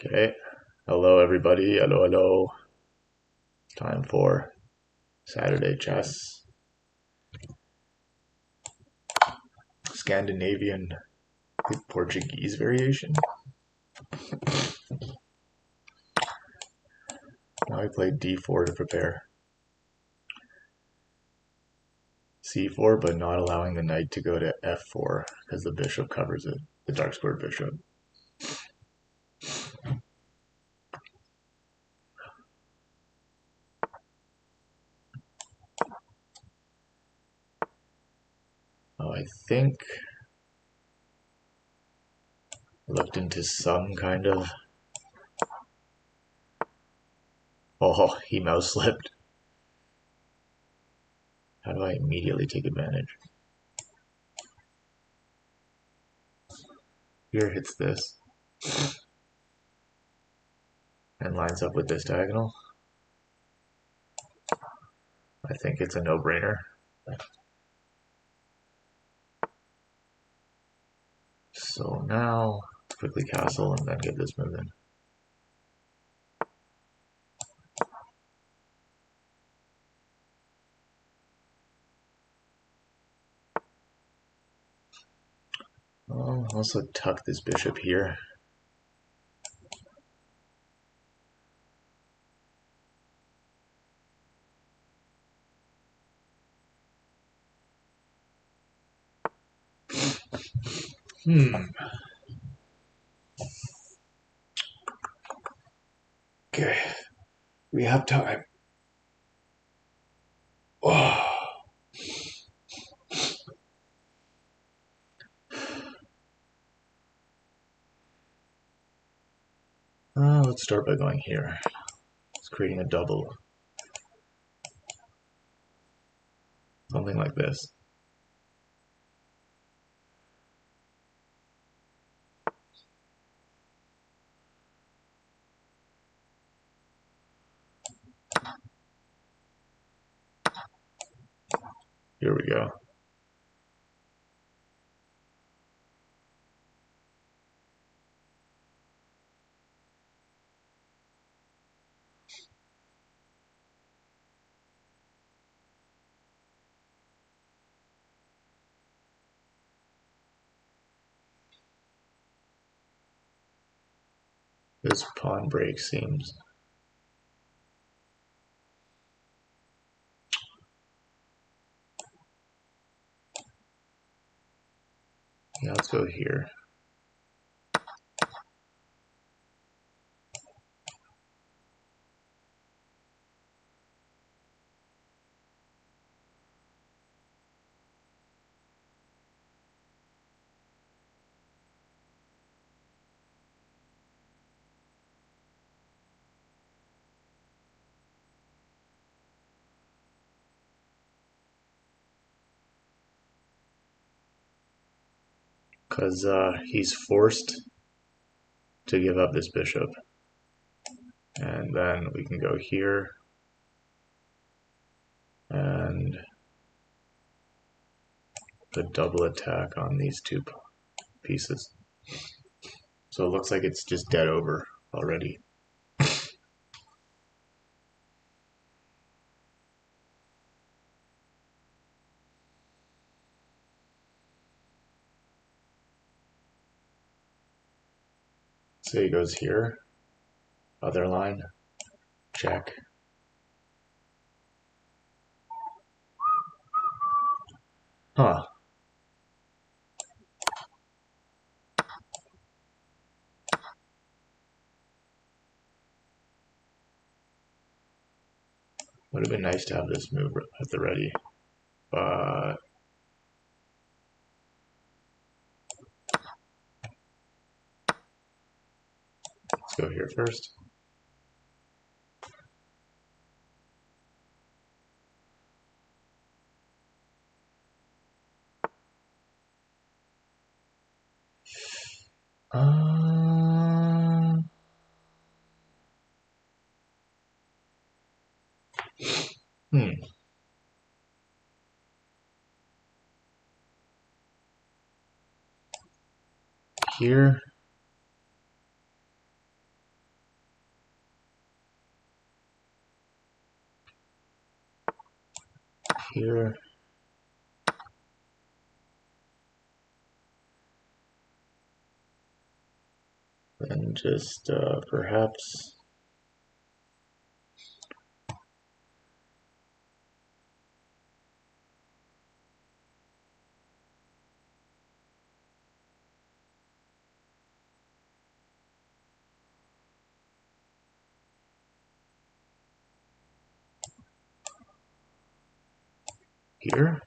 Okay. Hello, everybody. Hello, hello. Time for Saturday chess. Scandinavian Portuguese variation. Now I played d4 to prepare. c4, but not allowing the knight to go to f4 because the bishop covers it. The dark squared bishop. Oh, I think I looked into some kind of. Oh, he mouse slipped. How do I immediately take advantage? Here hits this and lines up with this diagonal. I think it's a no-brainer. So now, quickly castle and then get this moving. I'll also tuck this bishop here. Okay, we have time. Oh. Let's start by going here. It's creating a double. Something like this. Here we go. This pawn break seems. Yeah, let's go here. Because he's forced to give up this bishop. And then we can go here. And the double attack on these two pieces. So it looks like it's just dead over already. So he goes here, other line, check. Huh. Would have been nice to have this move at the ready, but let's go here first. Uh, hmm. Here, here. And just perhaps here.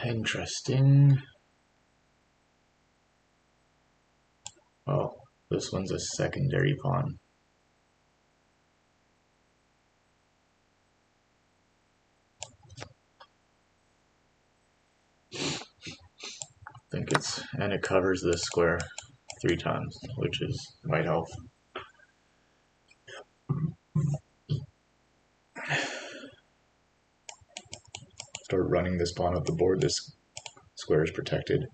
Interesting. Oh, this one's a secondary pawn. I think and it covers this square 3 times, which might help. Start running this pawn up the board, this square is protected.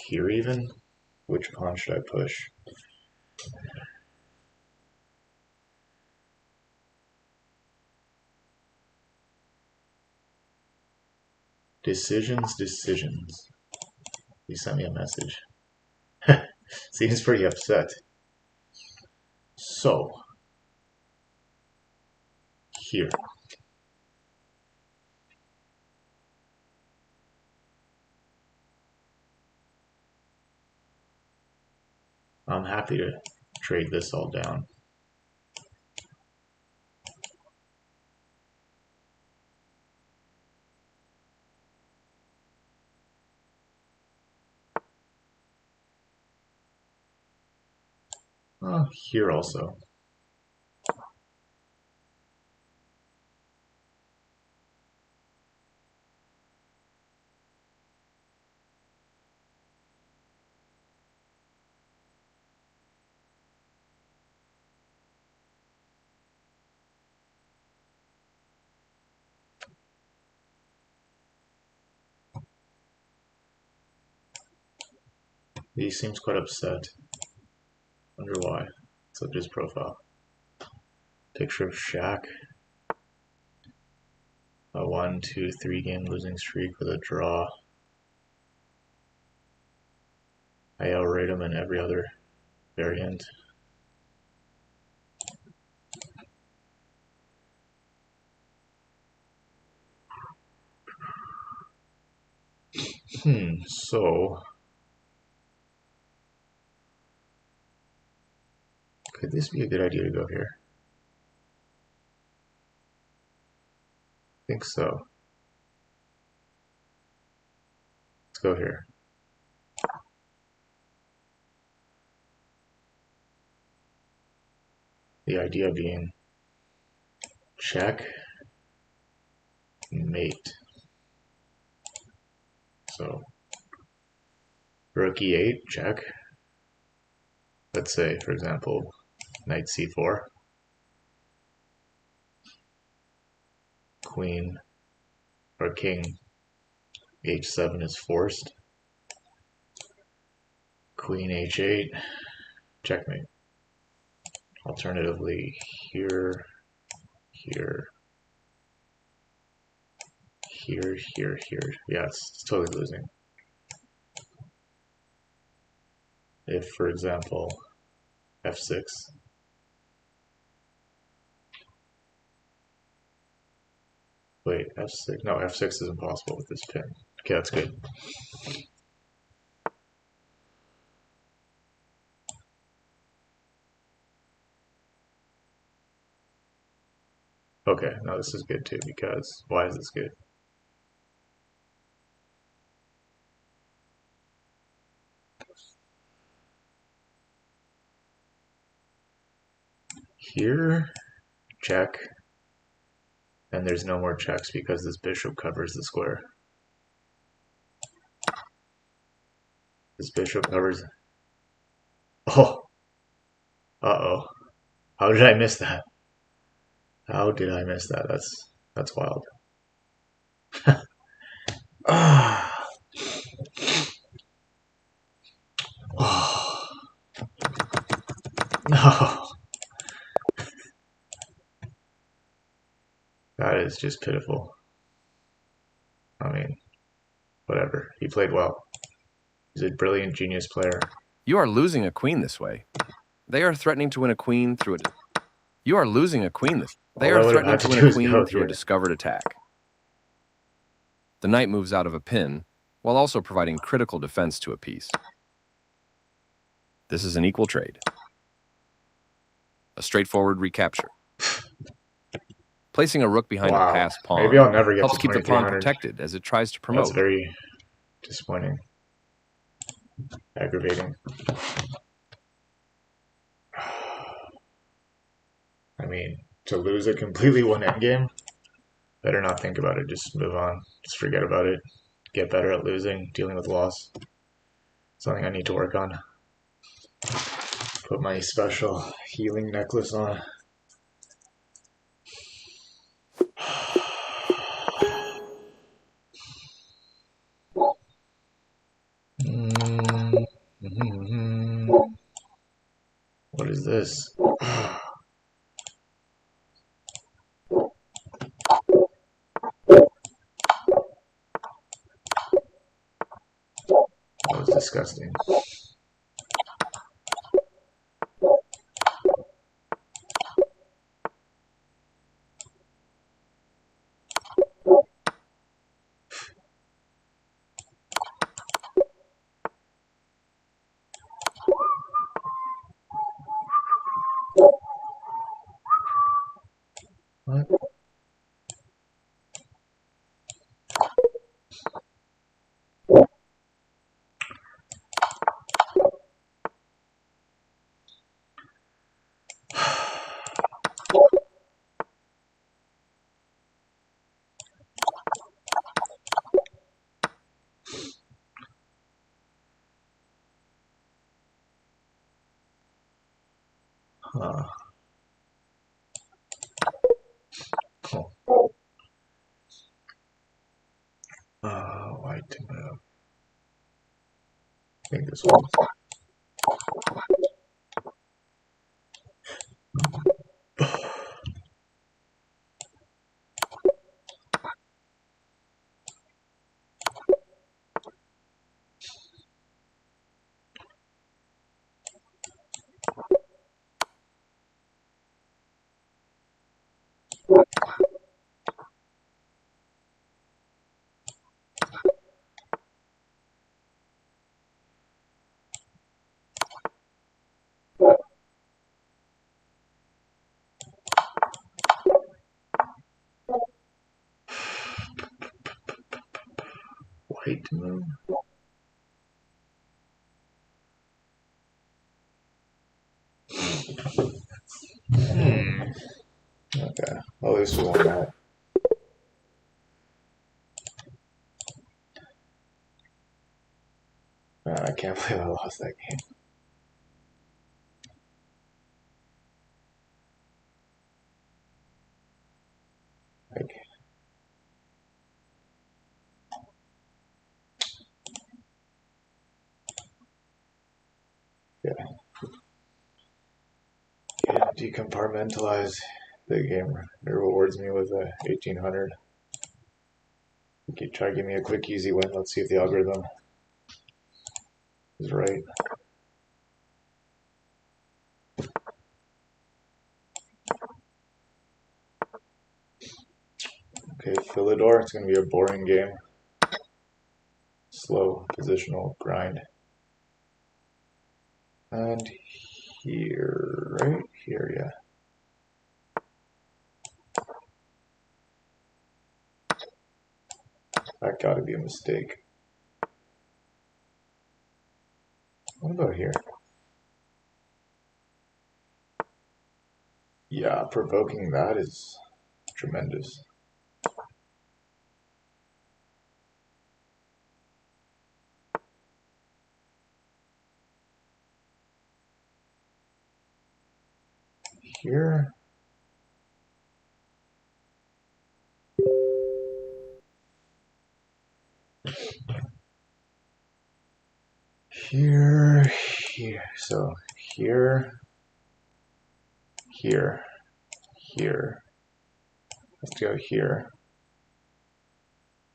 Here even? Which pawn should I push? Decisions. He sent me a message. Seems pretty upset. So, here. I'm happy to trade this all down. Here also. He seems quite upset. Wonder why. Let's look at his profile. Picture of Shaq. A 1, 2, 3 game losing streak with a draw. I outrate him in every other variant. So could this be a good idea to go here? I think so. Let's go here. The idea being check, mate. So rook e8, check. Let's say, for example, knight c4. Queen or king h7 is forced. Queen h8, checkmate. Alternatively, here, here, here, here, here. Yes, it's totally losing. If, for example, f6. Wait, f6. No, f6 is impossible with this pin. Okay, that's good. Okay, now this is good too, because why is this good? here, check, and there's no more checks because this bishop covers the square. This bishop covers. Oh! Uh-oh. How did I miss that? How did I miss that? That's wild. Ah. Oh. No. That is just pitiful. I mean, whatever. He played well. He's a brilliant genius player. You are losing a queen this way. They are threatening to win a queen through a... You are losing a queen this... They are threatening to win a queen through a discovered attack. The knight moves out of a pin, while also providing critical defense to a piece. This is an equal trade. A straightforward recapture. Placing a rook behind a passed pawn Maybe I'll never get helps keep the pawn protected as it tries to promote. That's very disappointing. Aggravating. I mean, to lose a completely one endgame, better not think about it. Just move on. Just forget about it. Get better at losing, dealing with loss. Something I need to work on. Put my special healing necklace on. What is this? That was disgusting. What? Huh. Oh. White to move. I think this one. White to move. Okay. Well, at least we won that. I can't believe I lost that game. Okay. Yeah. Decompartmentalize the game. It rewards me with a 1800. Okay, try to give me a quick, easy win. Let's see if the algorithm is right. Okay, Philidor. It's going to be a boring game. Slow positional grind. And here, right here, yeah. That gotta be a mistake. What about here? Yeah, provoking that is tremendous. Here. Here, here. So here, here, here. Let's go here.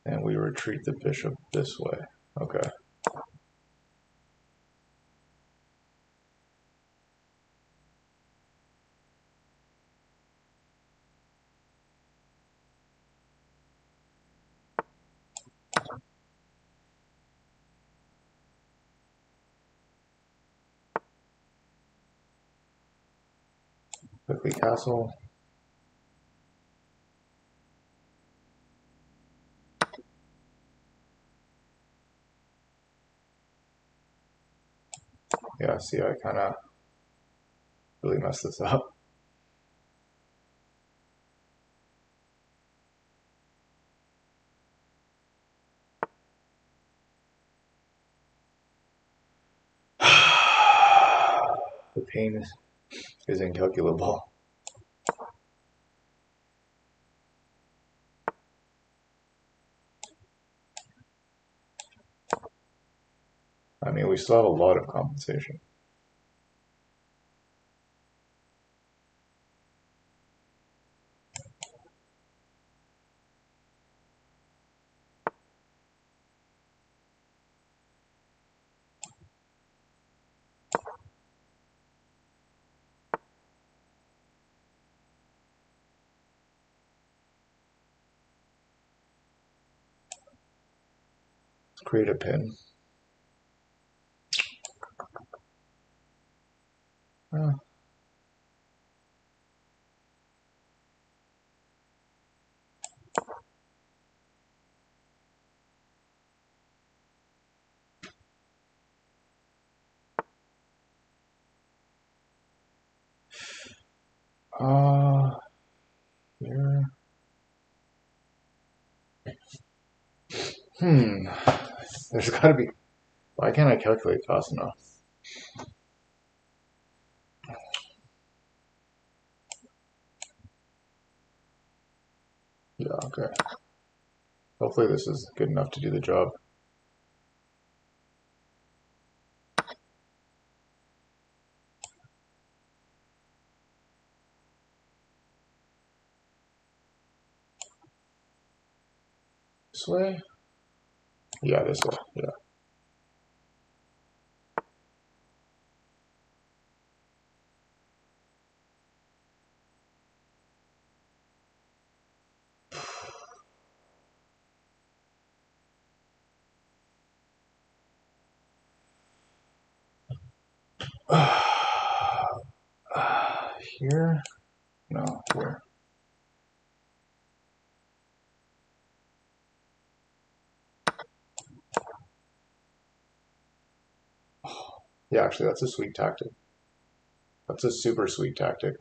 And we retreat the bishop this way. Okay. Quickly castle. Yeah, see, I kind of really messed this up. The pain is incalculable. I mean, we still have a lot of compensation. Let's create a pin. Here. There's got to be. Why can't I calculate fast enough? Yeah, okay. Hopefully this is good enough to do the job. This way? Yeah, this way, yeah. Here? No, here. Yeah, actually, that's a sweet tactic. That's a super sweet tactic.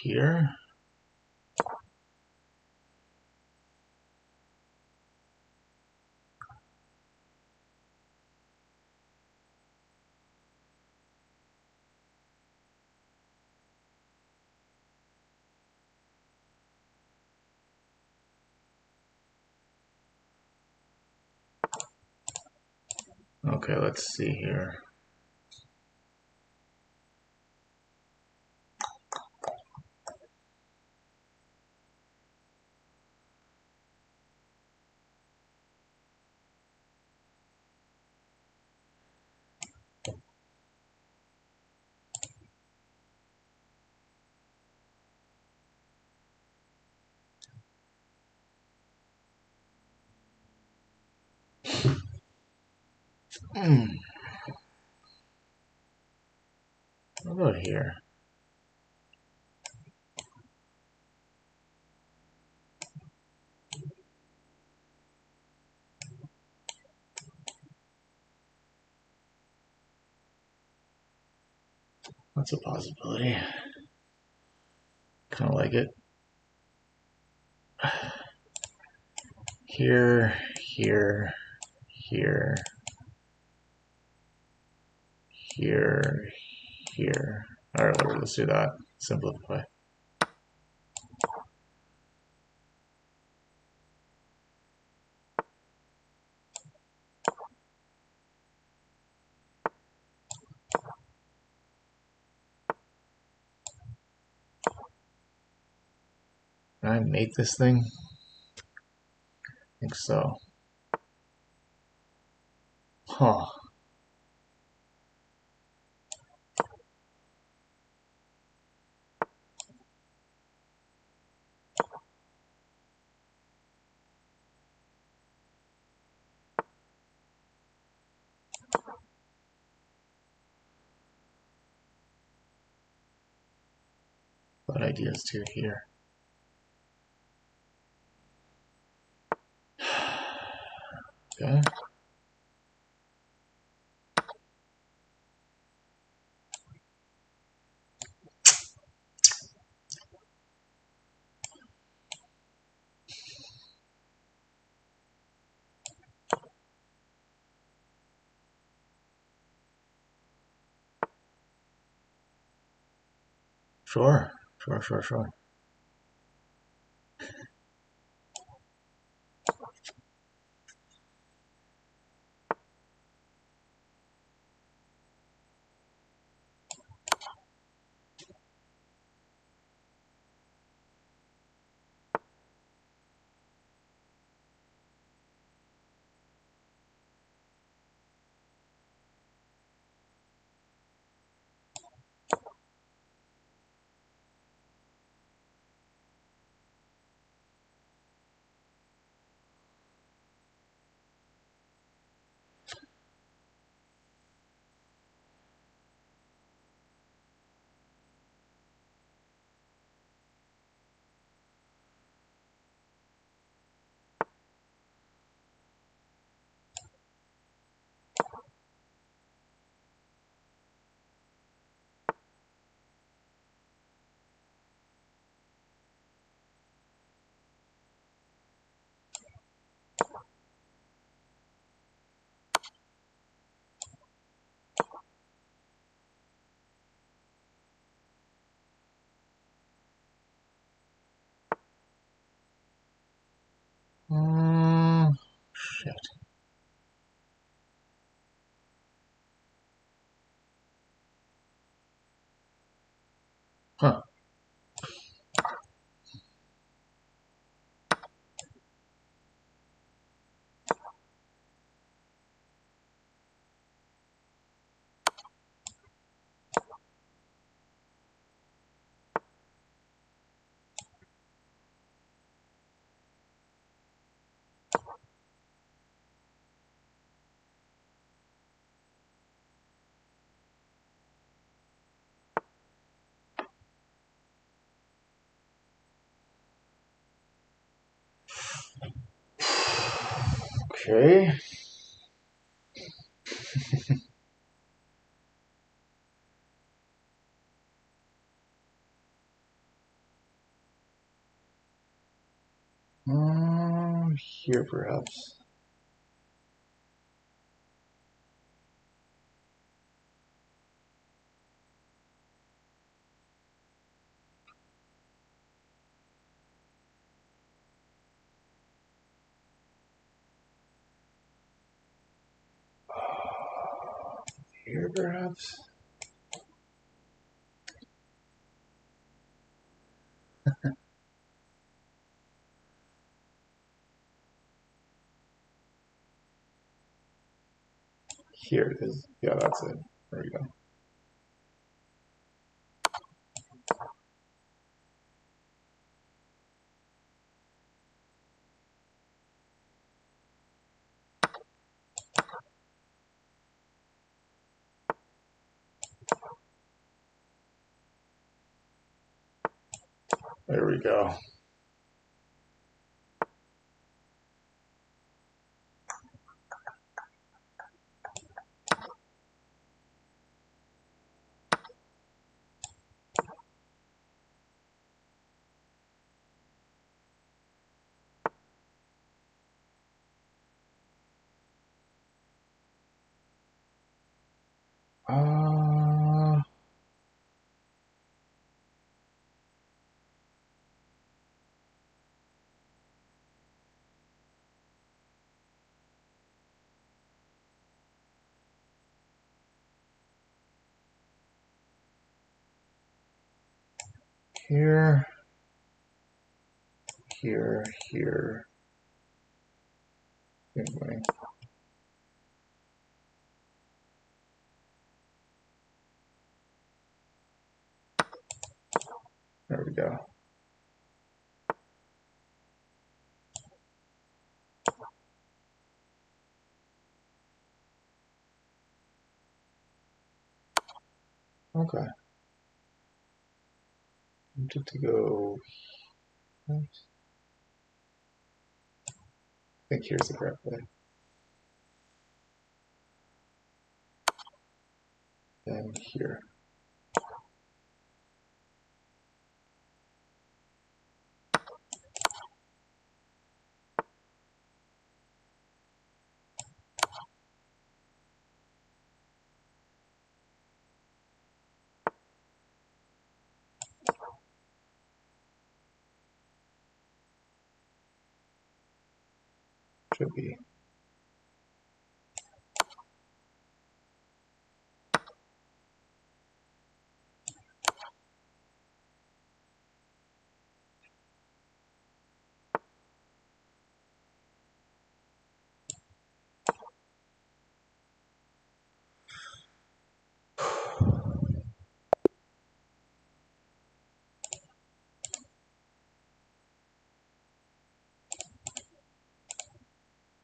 Here? Okay, let's see here. What about here? That's a possibility. Kind of like it. Here, here, here, here, here. Alright, whatever, let's do that. Simplify. Can I mate this thing? I think so. Huh. What ideas too here? Okay. Sure. Sure. Shit. Huh. Okay. Here perhaps. Here perhaps. Here it is. Yeah, that's it. There we go. There we go. Uh, here, here, here. Anyway. There we go. Okay. I'm good to go. I think here's the correct way. Then here. Should be.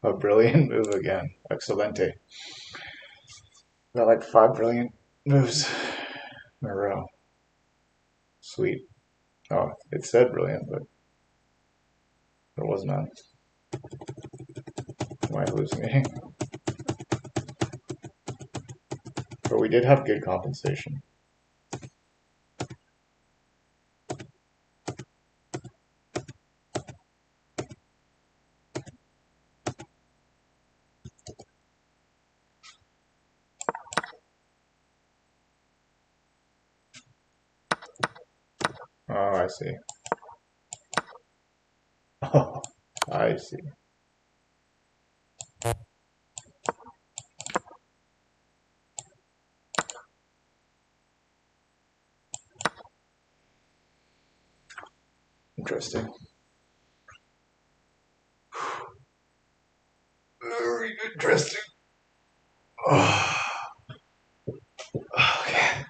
A brilliant move again. Excelente. Got like 5 brilliant moves in a row. Sweet. Oh, it said brilliant, but there was none. Am I hallucinating? But we did have good compensation. Oh, I see. Oh, I see. Interesting. Very interesting. Oh, okay.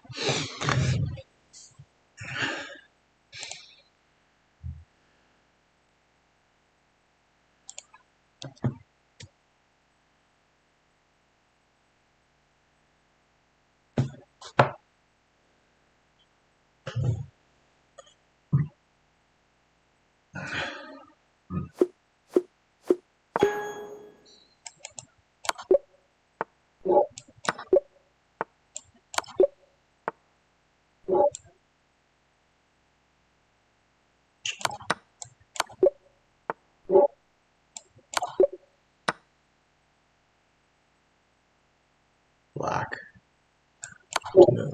Black. No.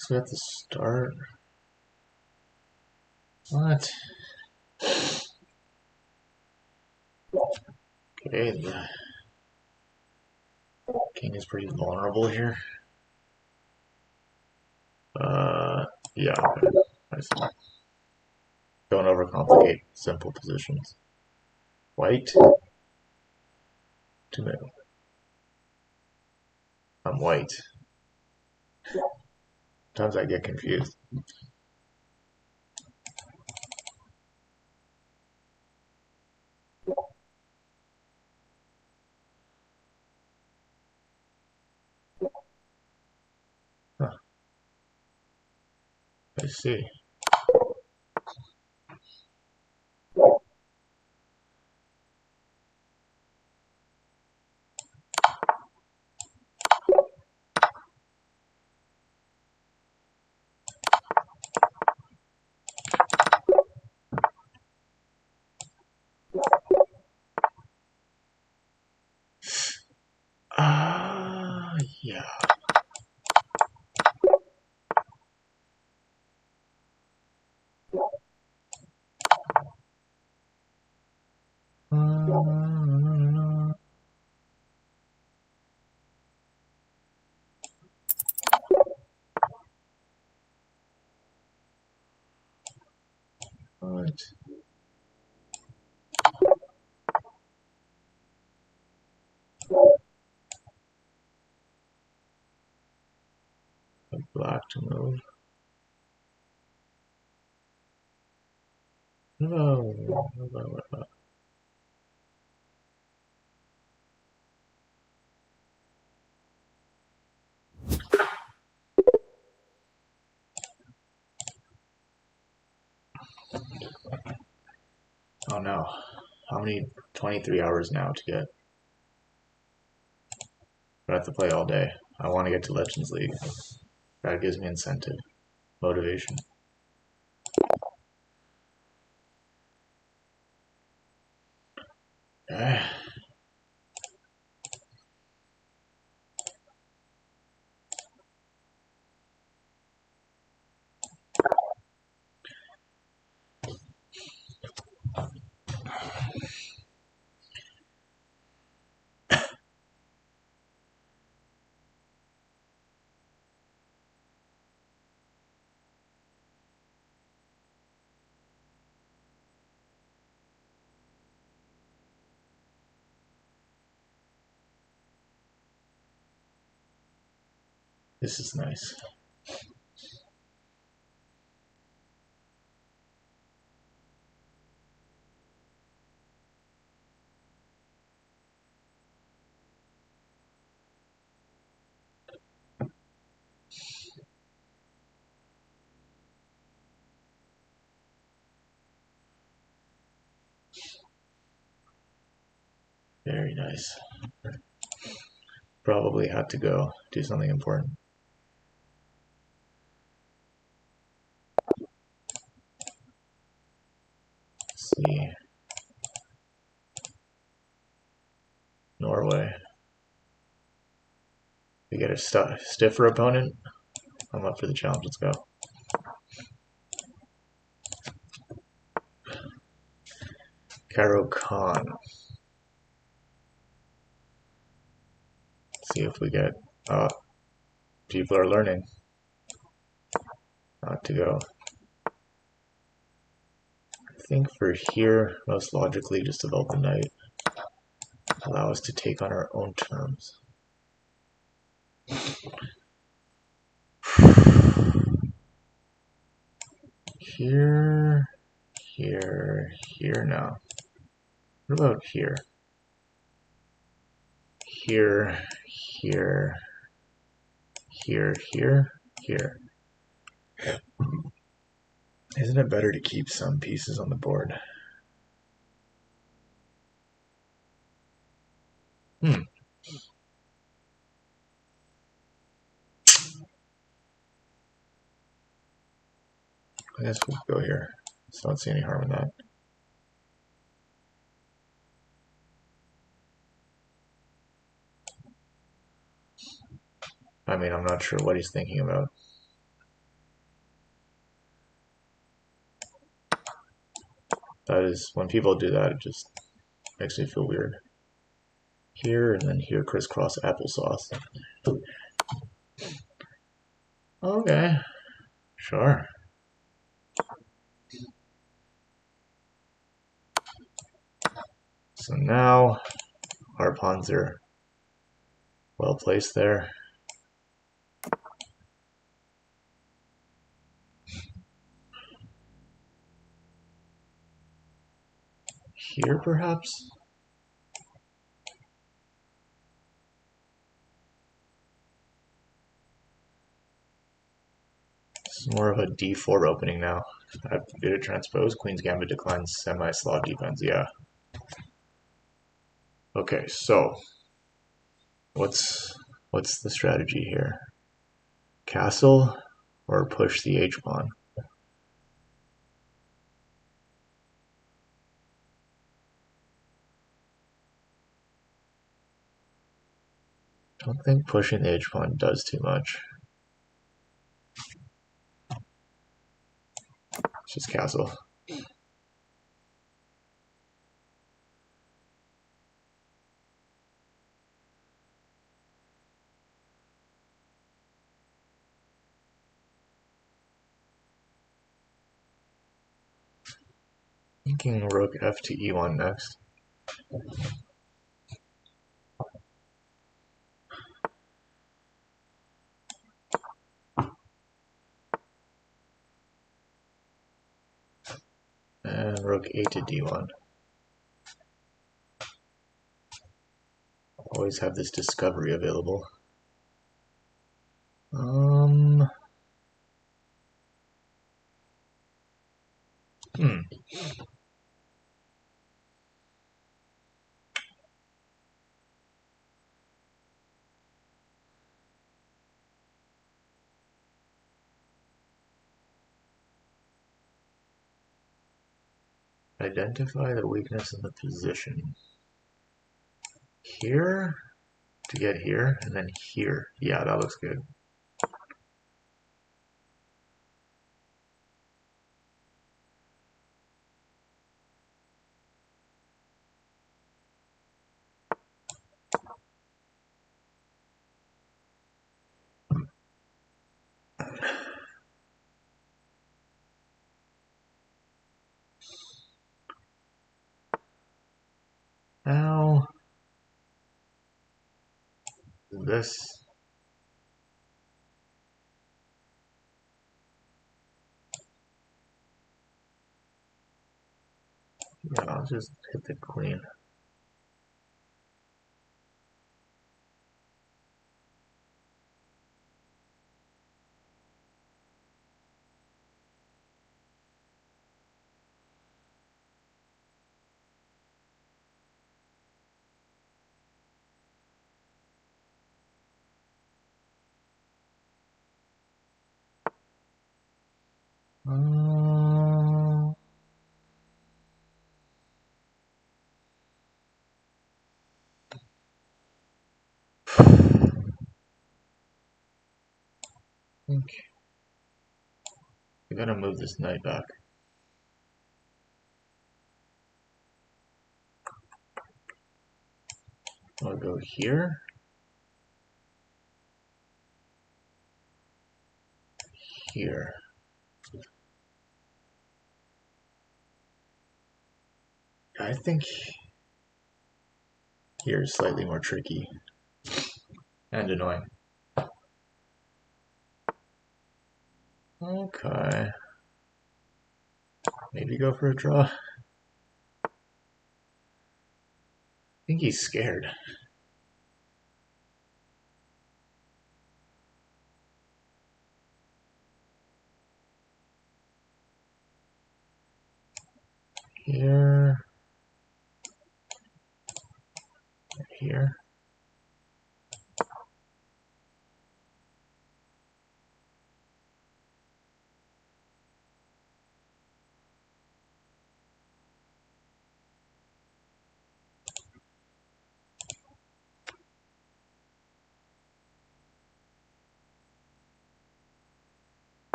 So we have to start. What? Okay, the king is pretty vulnerable here. Yeah, okay. I see. Don't overcomplicate simple positions. White to middle. I'm white. Sometimes I get confused. I see. Yeah. What? Black to move. No. What about? Oh no. How many? 23 hours now to get. I have to play all day. I want to get to Legends League. That gives me incentive, motivation. This is nice. Very nice. Probably had to go do something important. Let's see. Norway. We get a stiffer opponent. I'm up for the challenge. Let's go. Caro-Kann. See if we get. People are learning. Not to go. I think for here, most logically, just develop the knight. Allow us to take on our own terms. Here, here now. What about here? Here, here, here. Isn't it better to keep some pieces on the board? I guess we'll go here. So I don't see any harm in that. I mean, I'm not sure what he's thinking about. That is, when people do that, it just makes me feel weird. Here and then here, crisscross applesauce. Okay, sure. So now our pawns are well placed there. Here, perhaps? It's more of a d4 opening now. I did a transpose. Queen's Gambit declines semi-Slav defense. Yeah. Okay, so what's the strategy here? Castle or push the h-pawn? I don't think pushing the h-pawn does too much. It's just castle. Thinking rook f to e1 next. And rook a to d1. Always have this discovery available. Identify the weakness in the position. Here to get here, and then here. Yeah, that looks good. Now, this. Yeah, I'll just hit the queen. Okay. I gotta move this knight back. I'll go here. Here. I think here is slightly more tricky and annoying. Okay. Maybe go for a draw. I think he's scared. Here. Here.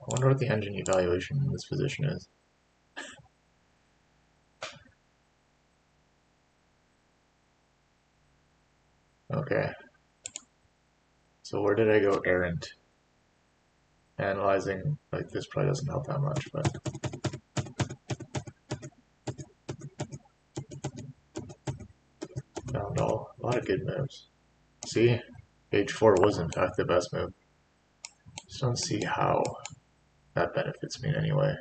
I wonder what the engine evaluation in this position is. Okay. So where did I go errant? Analyzing, like this probably doesn't help that much, but found a lot of good moves. See, h4 was in fact the best move. Just don't see how that benefits me in any way.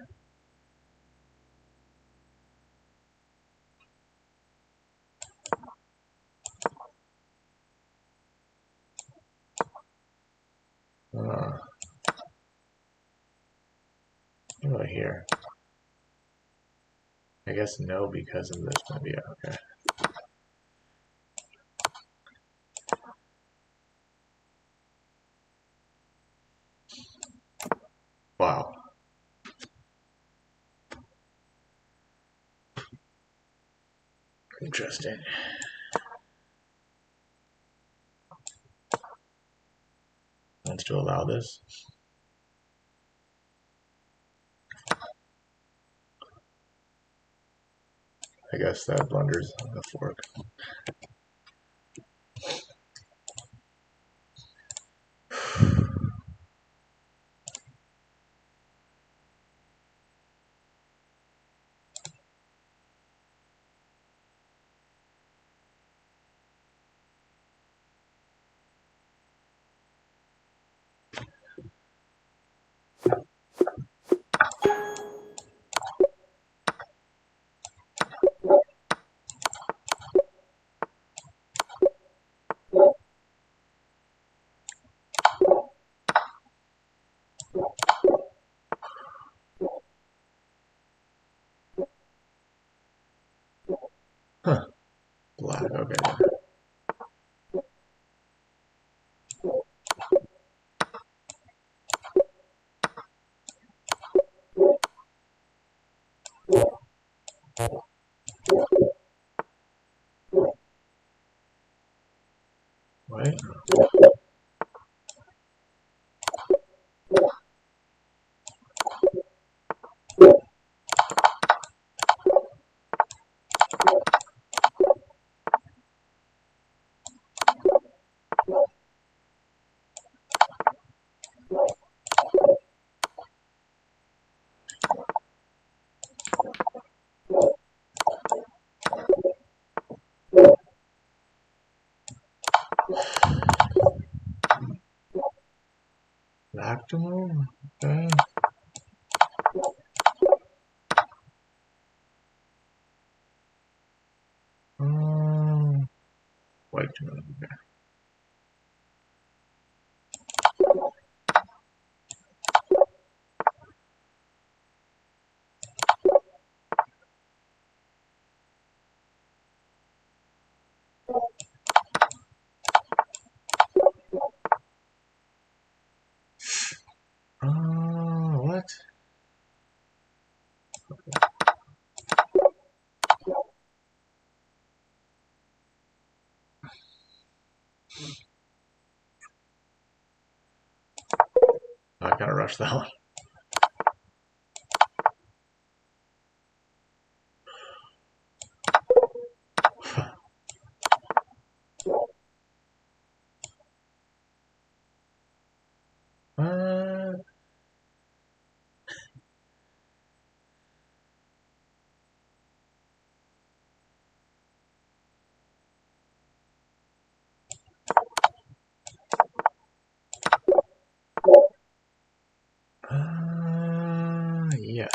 right here. I guess no because of this, but yeah, okay. Wow. Interesting. Wants to allow this. I guess that blunders on the fork. Huh. Black, okay. Right? Back to move? Okay. White to move, okay. What? I kind of rushed that one. What? Yeah.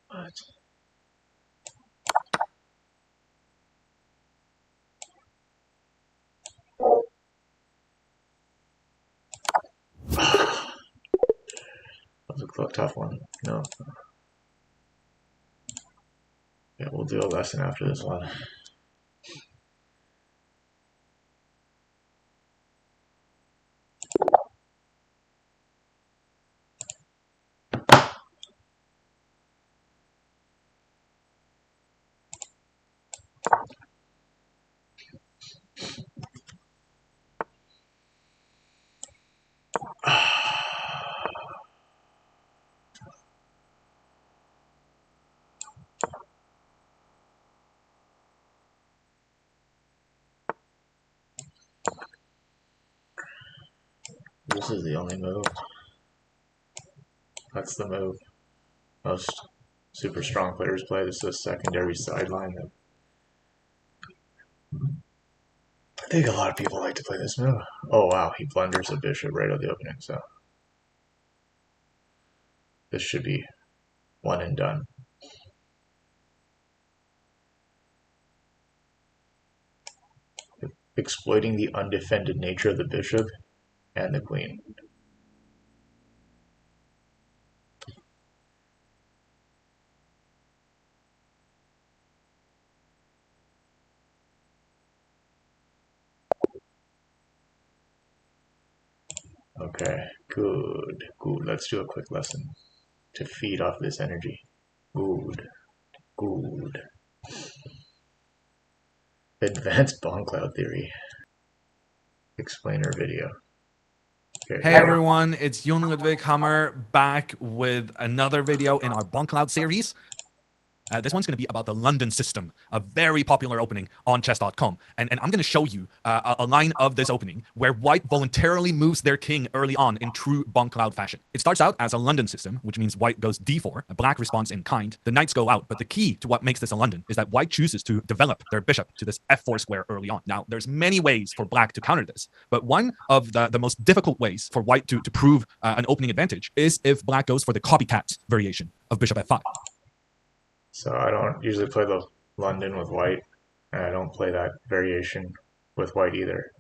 What? That was a tough one. No. Yeah, we'll do a lesson after this one. This is the only move. That's the move most super strong players play. This is a secondary sideline that I think a lot of people like to play this move. Oh wow, he blunders a bishop right at the opening, so this should be one and done. exploiting the undefended nature of the bishop and the queen. Okay, good. Let's do a quick lesson to feed off this energy. Good. Advanced bomb cloud theory. Explainer video. Okay. Hey everyone, it's Jon Ludwig Hammer back with another video in our bomb cloud series. This one's going to be about the London system, a very popular opening on chess.com. And I'm going to show you a line of this opening where white voluntarily moves their king early on in true bomb cloud fashion. It starts out as a London system, which means white goes d4, black responds in kind, the knights go out. But the key to what makes this a London is that white chooses to develop their bishop to this f4 square early on. Now, there's many ways for black to counter this, but one of the most difficult ways for white to prove an opening advantage is if black goes for the copycat variation of bishop f5. So I don't usually play the London with white, and I don't play that variation with white either,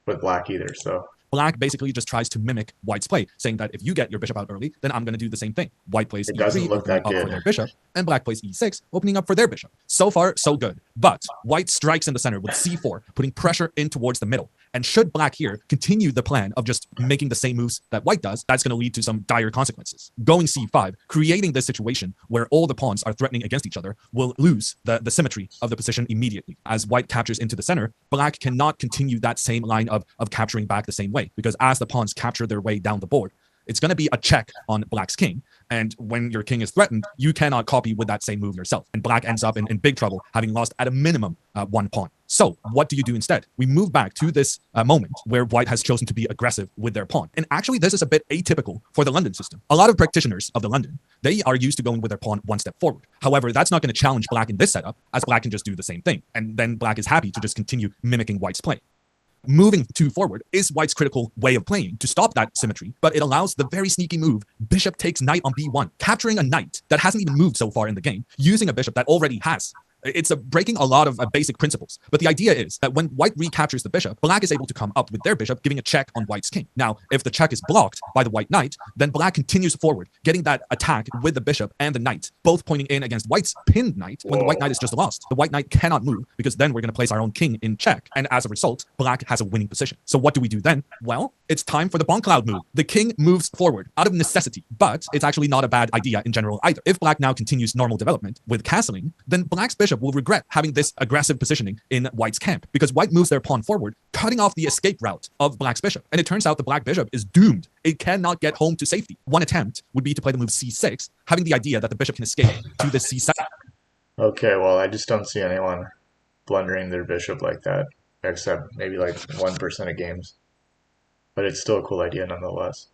with black either, so. Black basically just tries to mimic white's play, saying that if you get your bishop out early, then I'm going to do the same thing. White plays e3, opening up for their bishop, and black plays e6, opening up for their bishop. So far, so good. But white strikes in the center with c4, putting pressure in towards the middle. And should black here continue the plan of just making the same moves that white does, that's going to lead to some dire consequences. Going c5, creating this situation where all the pawns are threatening against each other, will lose the symmetry of the position immediately. As white captures into the center, black cannot continue that same line of capturing back the same way, because as the pawns capture their way down the board, it's going to be a check on black's king. And when your king is threatened, you cannot copy with that same move yourself. And black ends up in big trouble, having lost at a minimum one pawn. So what do you do instead? We move back to this moment where white has chosen to be aggressive with their pawn. And actually, this is a bit atypical for the London system. A lot of practitioners of the London, they are used to going with their pawn one step forward. However, that's not going to challenge black in this setup, as black can just do the same thing. And then black is happy to just continue mimicking white's play. Moving to forward is white's critical way of playing to stop that symmetry, but it allows the very sneaky move, bishop takes knight on b1, capturing a knight that hasn't even moved so far in the game, using a bishop that already has. It's breaking a lot of basic principles. But the idea is that when white recaptures the bishop, black is able to come up with their bishop, giving a check on white's king. Now, if the check is blocked by the white knight, then black continues forward, getting that attack with the bishop and the knight, both pointing in against white's pinned knight when the white knight is just lost. The white knight cannot move, because then we're going to place our own king in check. And as a result, black has a winning position. So what do we do then? Well, it's time for the bomb cloud move. The king moves forward out of necessity, but it's actually not a bad idea in general either. If black now continues normal development with castling, then black's bishop will regret having this aggressive positioning in white's camp, because white moves their pawn forward, cutting off the escape route of black's bishop. And it turns out the black bishop is doomed. It cannot get home to safety. One attempt would be to play the move c6, having the idea that the bishop can escape to this c7. Okay, well, I just don't see anyone blundering their bishop like that, except maybe like 1% of games. But it's still a cool idea nonetheless.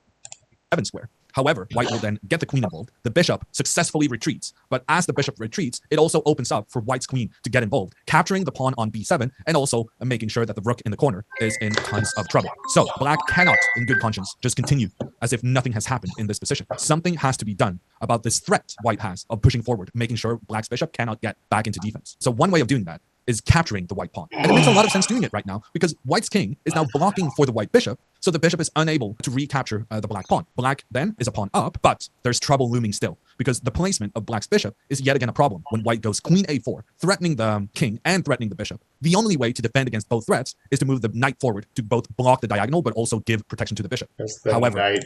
7 square. However, white will then get the queen involved. The bishop successfully retreats, but as the bishop retreats, it also opens up for white's queen to get involved, capturing the pawn on b7 and also making sure that the rook in the corner is in tons of trouble. So black cannot, in good conscience, just continue as if nothing has happened in this position. Something has to be done about this threat white has of pushing forward, making sure black's bishop cannot get back into defense. So one way of doing that is capturing the white pawn. And it makes a lot of sense doing it right now, because white's king is now blocking for the white bishop, so the bishop is unable to recapture the black pawn. Black then is a pawn up, but there's trouble looming still, because the placement of black's bishop is yet again a problem. When white goes queen a4, threatening the king and threatening the bishop, the only way to defend against both threats is to move the knight forward to both block the diagonal, but also give protection to the bishop. However, knight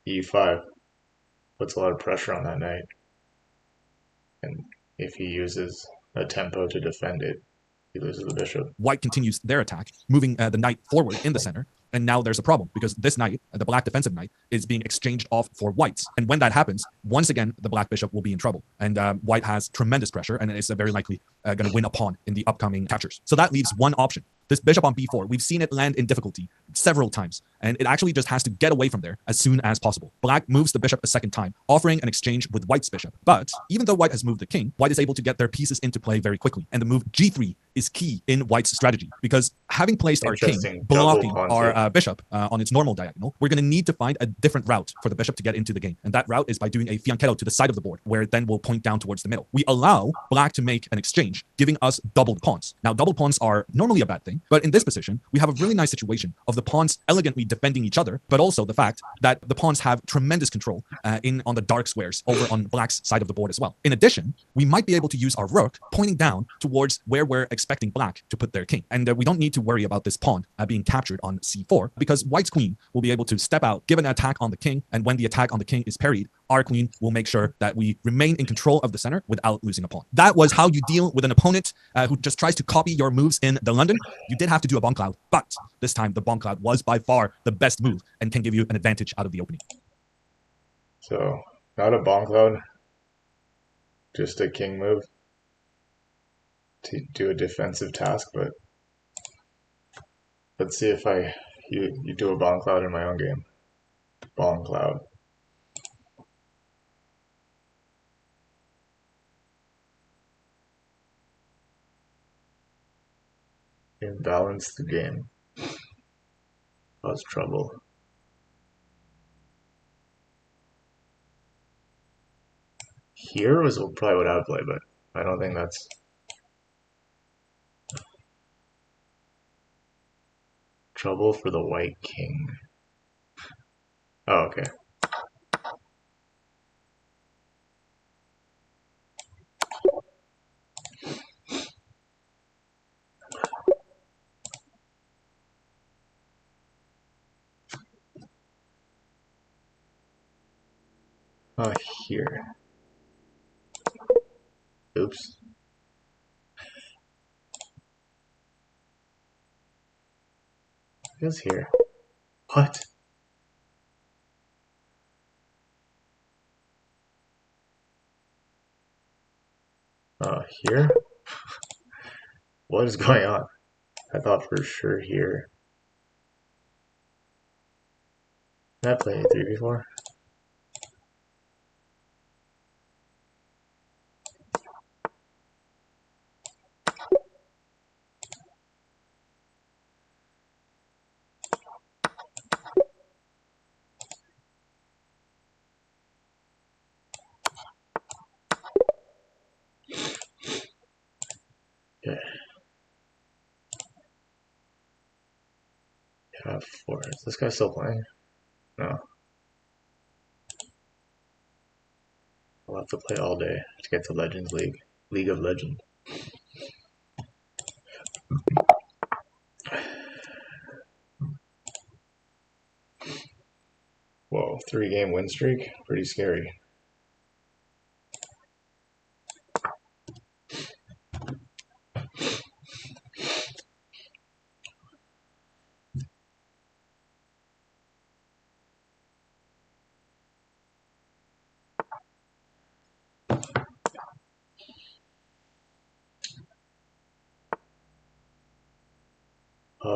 e5 puts a lot of pressure on that knight. And if he uses a tempo to defend it, he loses the bishop. White continues their attack, moving the knight forward in the center. And now there's a problem, because this knight, the black defensive knight, is being exchanged off for white's. And when that happens, once again, the black bishop will be in trouble. And white has tremendous pressure, and is very likely going to win a pawn in the upcoming captures. So that leaves one option. This bishop on b4, we've seen it land in difficulty several times, and it actually just has to get away from there as soon as possible. Black moves the bishop a second time, offering an exchange with white's bishop. But even though white has moved the king, white is able to get their pieces into play very quickly. And the move g3 is key in white's strategy, because having placed our king blocking our bishop on its normal diagonal, we're going to need to find a different route for the bishop to get into the game. And that route is by doing a fianchetto to the side of the board, where it then will point down towards the middle. We allow black to make an exchange, giving us doubled pawns. Now, doubled pawns are normally a bad thing, but in this position, we have a really nice situation of the pawns elegantly defending each other, but also the fact that the pawns have tremendous control on the dark squares over on black's side of the board as well. In addition, we might be able to use our rook pointing down towards where we're expecting black to put their king. And we don't need to worry about this pawn being captured on c4, because white's queen will be able to step out, give an attack on the king, and when the attack on the king is parried, our queen will make sure that we remain in control of the center without losing a pawn. That was how you deal with an opponent who just tries to copy your moves in the London. You did have to do a bomb cloud, but this time the bomb cloud was by far the best move and can give you an advantage out of the opening. So, not a bomb cloud, just a king move to do a defensive task, but let's see if you do a bomb cloud in my own game. Bomb cloud. Imbalance the game. Cause trouble. Here was probably what I would play, but I don't think that's trouble for the white king. Oh, okay. Here. Oops. It is here. What? Here? What is going on? I thought for sure here. Did I play a3 before? Okay. F4. Is this guy still playing? No. I'll have to play all day to get to Legends League. League of Legends. Whoa, 3-game win streak? Pretty scary.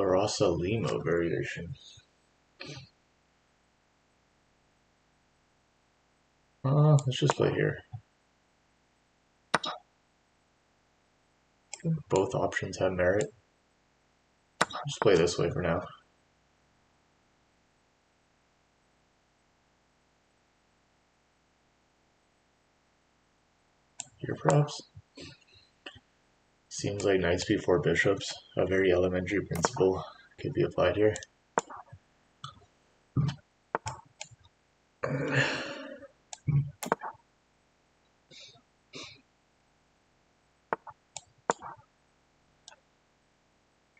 Rasa Limo variation. Let's just play here. Both options have merit. Just play this way for now. Here perhaps. Seems like knights before bishops, a very elementary principle could be applied here.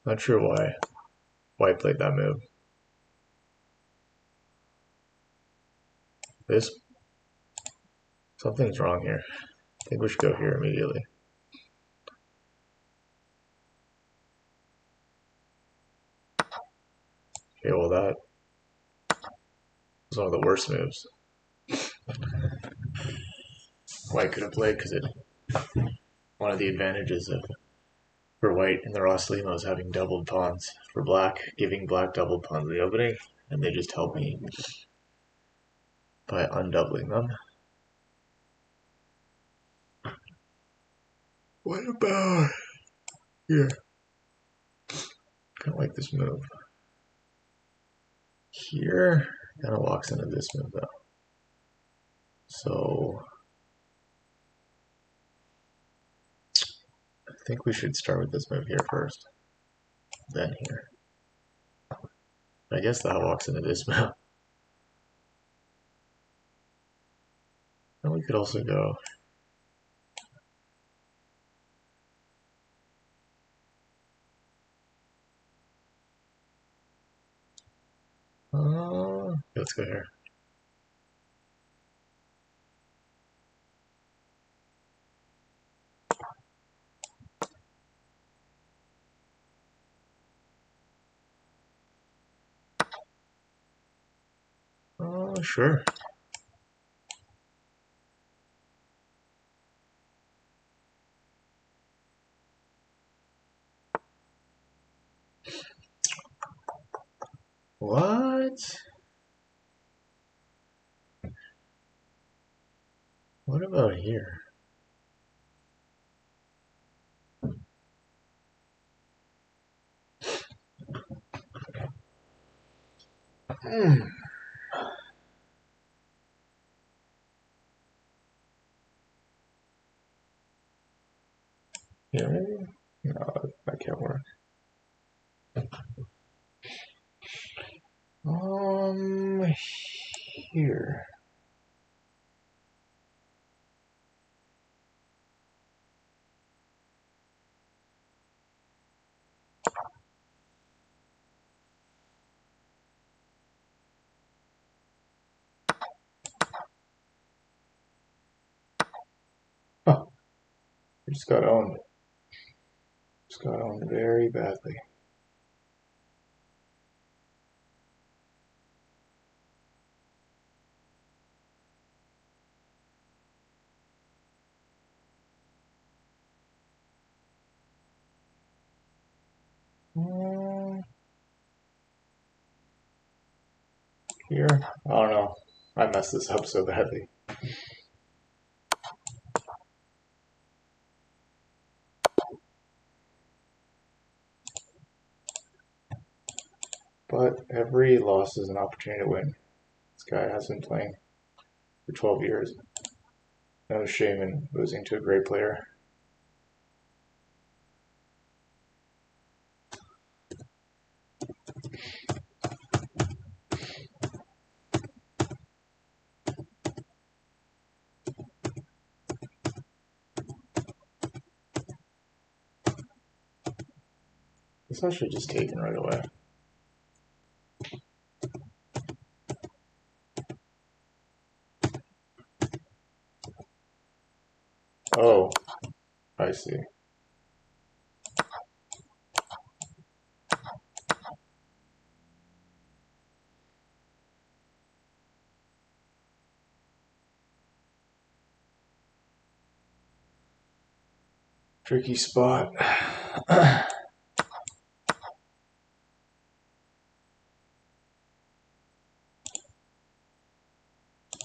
Not sure why I played that move. Something's wrong here. I think we should go here immediately. Okay, well that was one of the worst moves White could have played, because one of the advantages for White in the Ross Limo is having doubled pawns. For Black, giving Black doubled pawns in the opening, and they just help me by undoubling them. What about here? Kind of like this move. here kind of walks into this move though. So I think we should start with this move here first, then here. I guess that walks into this move. And we could also go let's go here. Oh, sure. What? What about here? Yeah, maybe? No, that can't work. Here. Huh. We just got owned. Just got owned very badly. Here? I don't know. I messed this up so badly. But every loss is an opportunity to win. This guy has been playing for 12 years. No shame in losing to a great player. This I should just taken right away. Oh, I see. Tricky spot.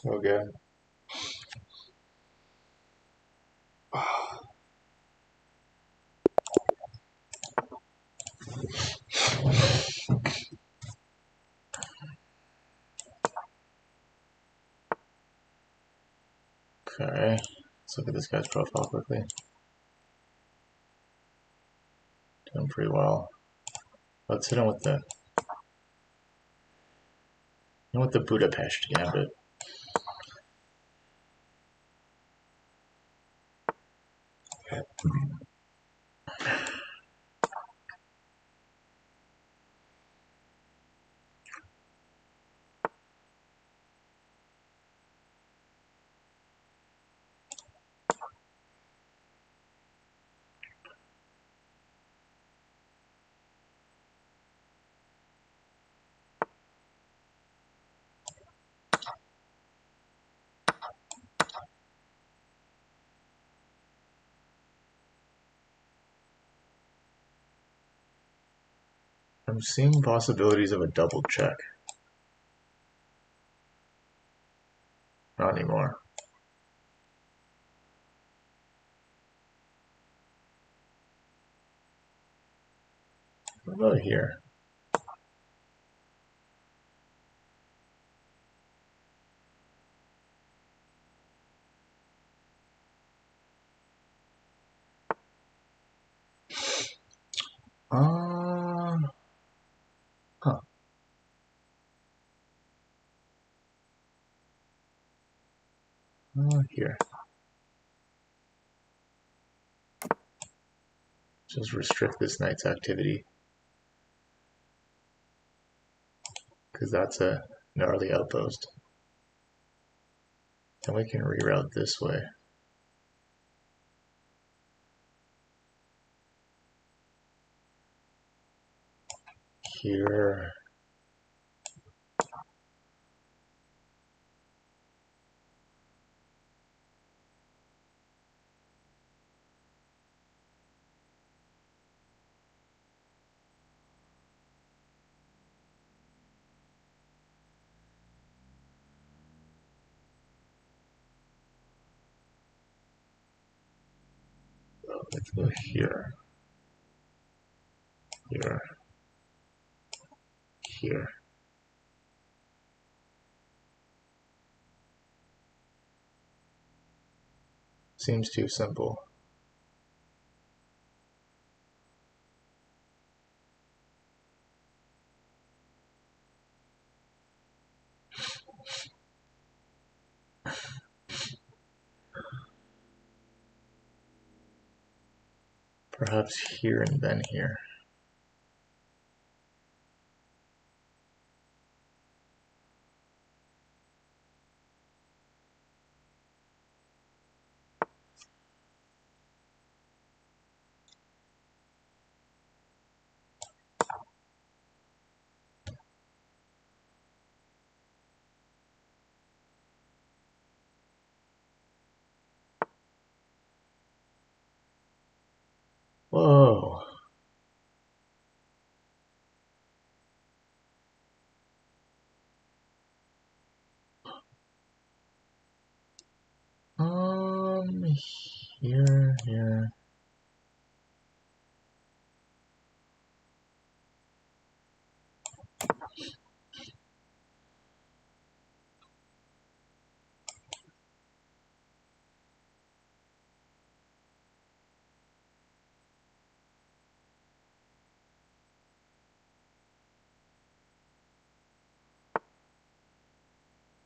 Okay. Okay, let's look at this guy's profile quickly. Doing pretty well. Let's hit him with the Budapest Gambit. I'm seeing possibilities of a double check. Not anymore. What about here? Huh. Here. Just restrict this knight's activity. Because that's a gnarly outpost. And we can reroute this way. Here. Let's go here. Here. Here. Seems too simple. Perhaps here and then here. Whoa. Here.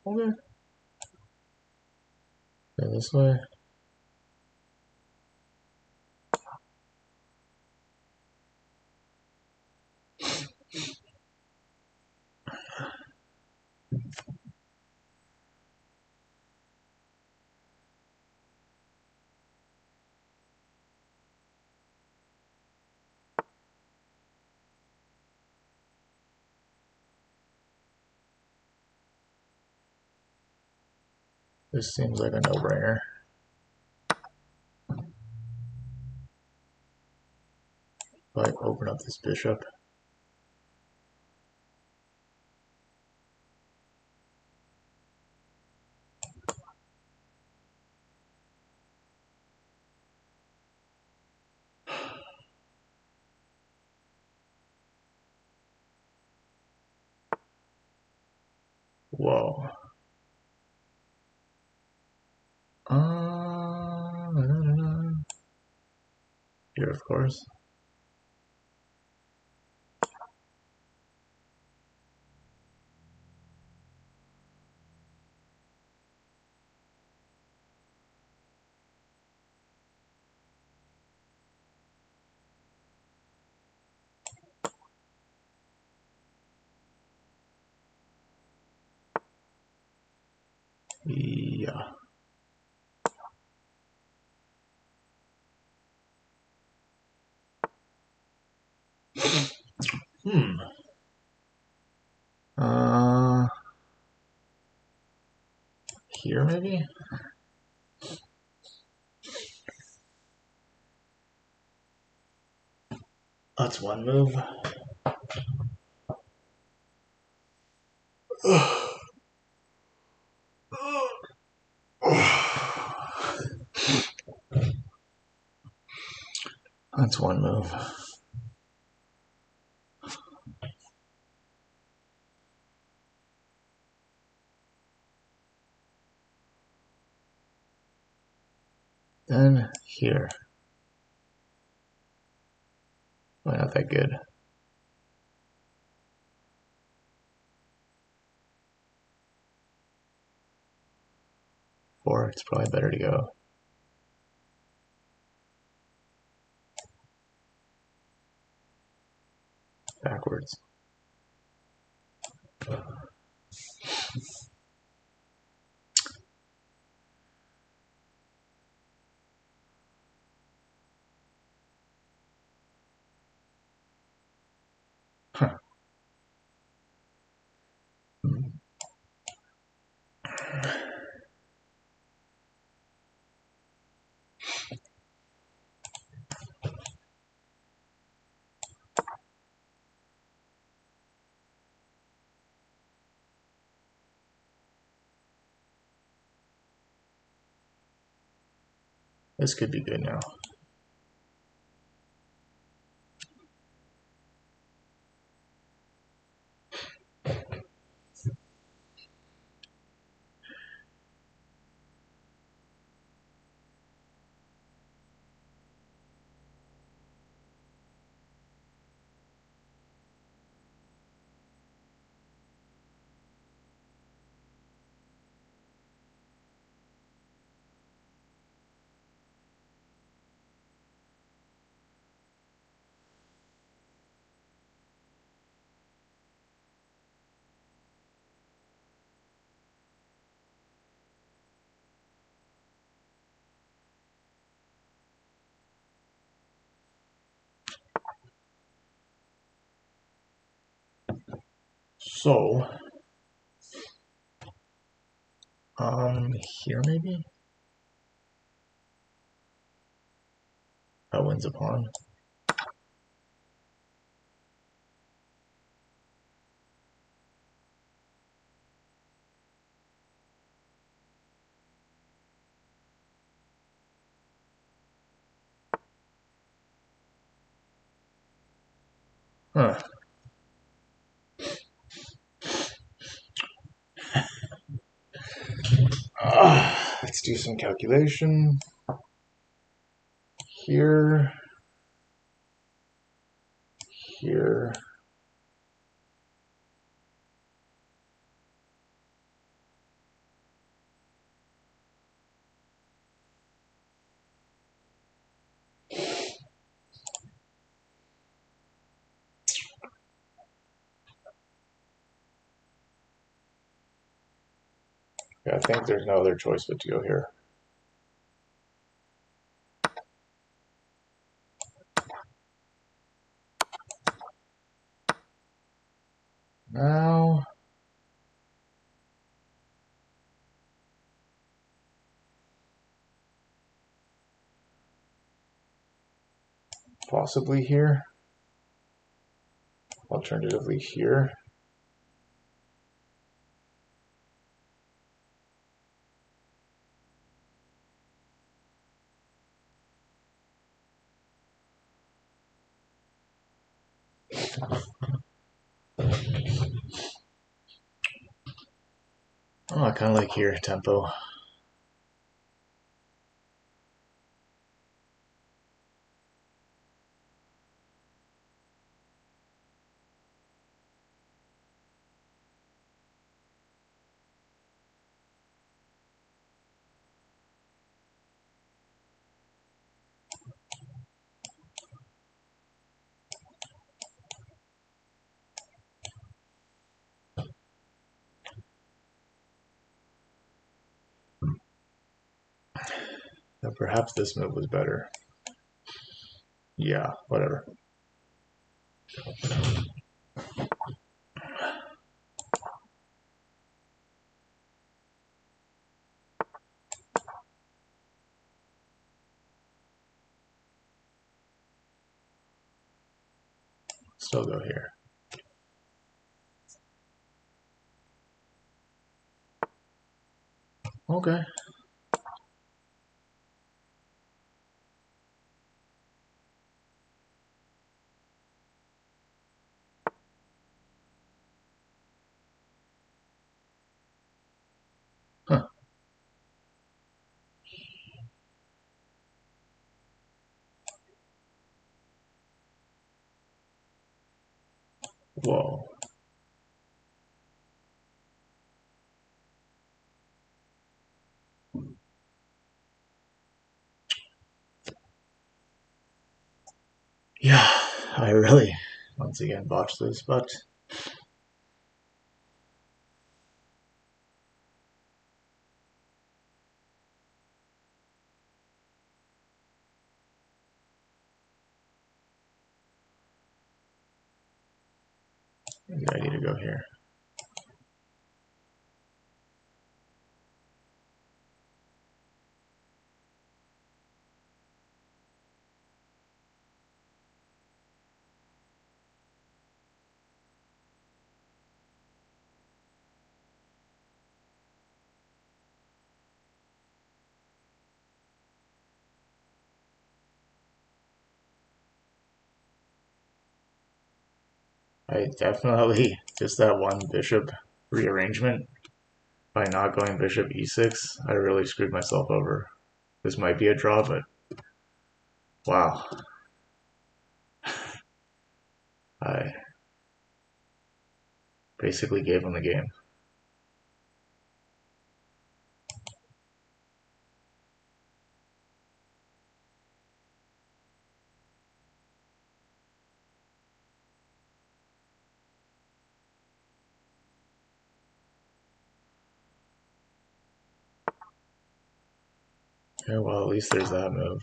Okay. Go this way. This seems like a no-brainer. But open up this bishop. Whoa. Here, of course. Yeah. Here maybe? That's one move. That's one move. Then here. Probably not that good. Four, it's probably better to go. Backwards. Huh. This could be good now. So, here maybe? That wins a pawn. Huh. Let's do some calculation. Here. Here. Yeah, I think there's no other choice but to go here. Now, possibly here. Alternatively here. Oh, I kind of like here, tempo. Now, perhaps this move was better. Yeah, whatever. Still go here. Okay. Huh. Whoa. Yeah, I really, once again, botched this, but maybe I need to go here. I definitely, just that one bishop rearrangement, by not going bishop e6, I really screwed myself over. This might be a draw, but wow. I basically gave him the game. Yeah, well, at least there's that move.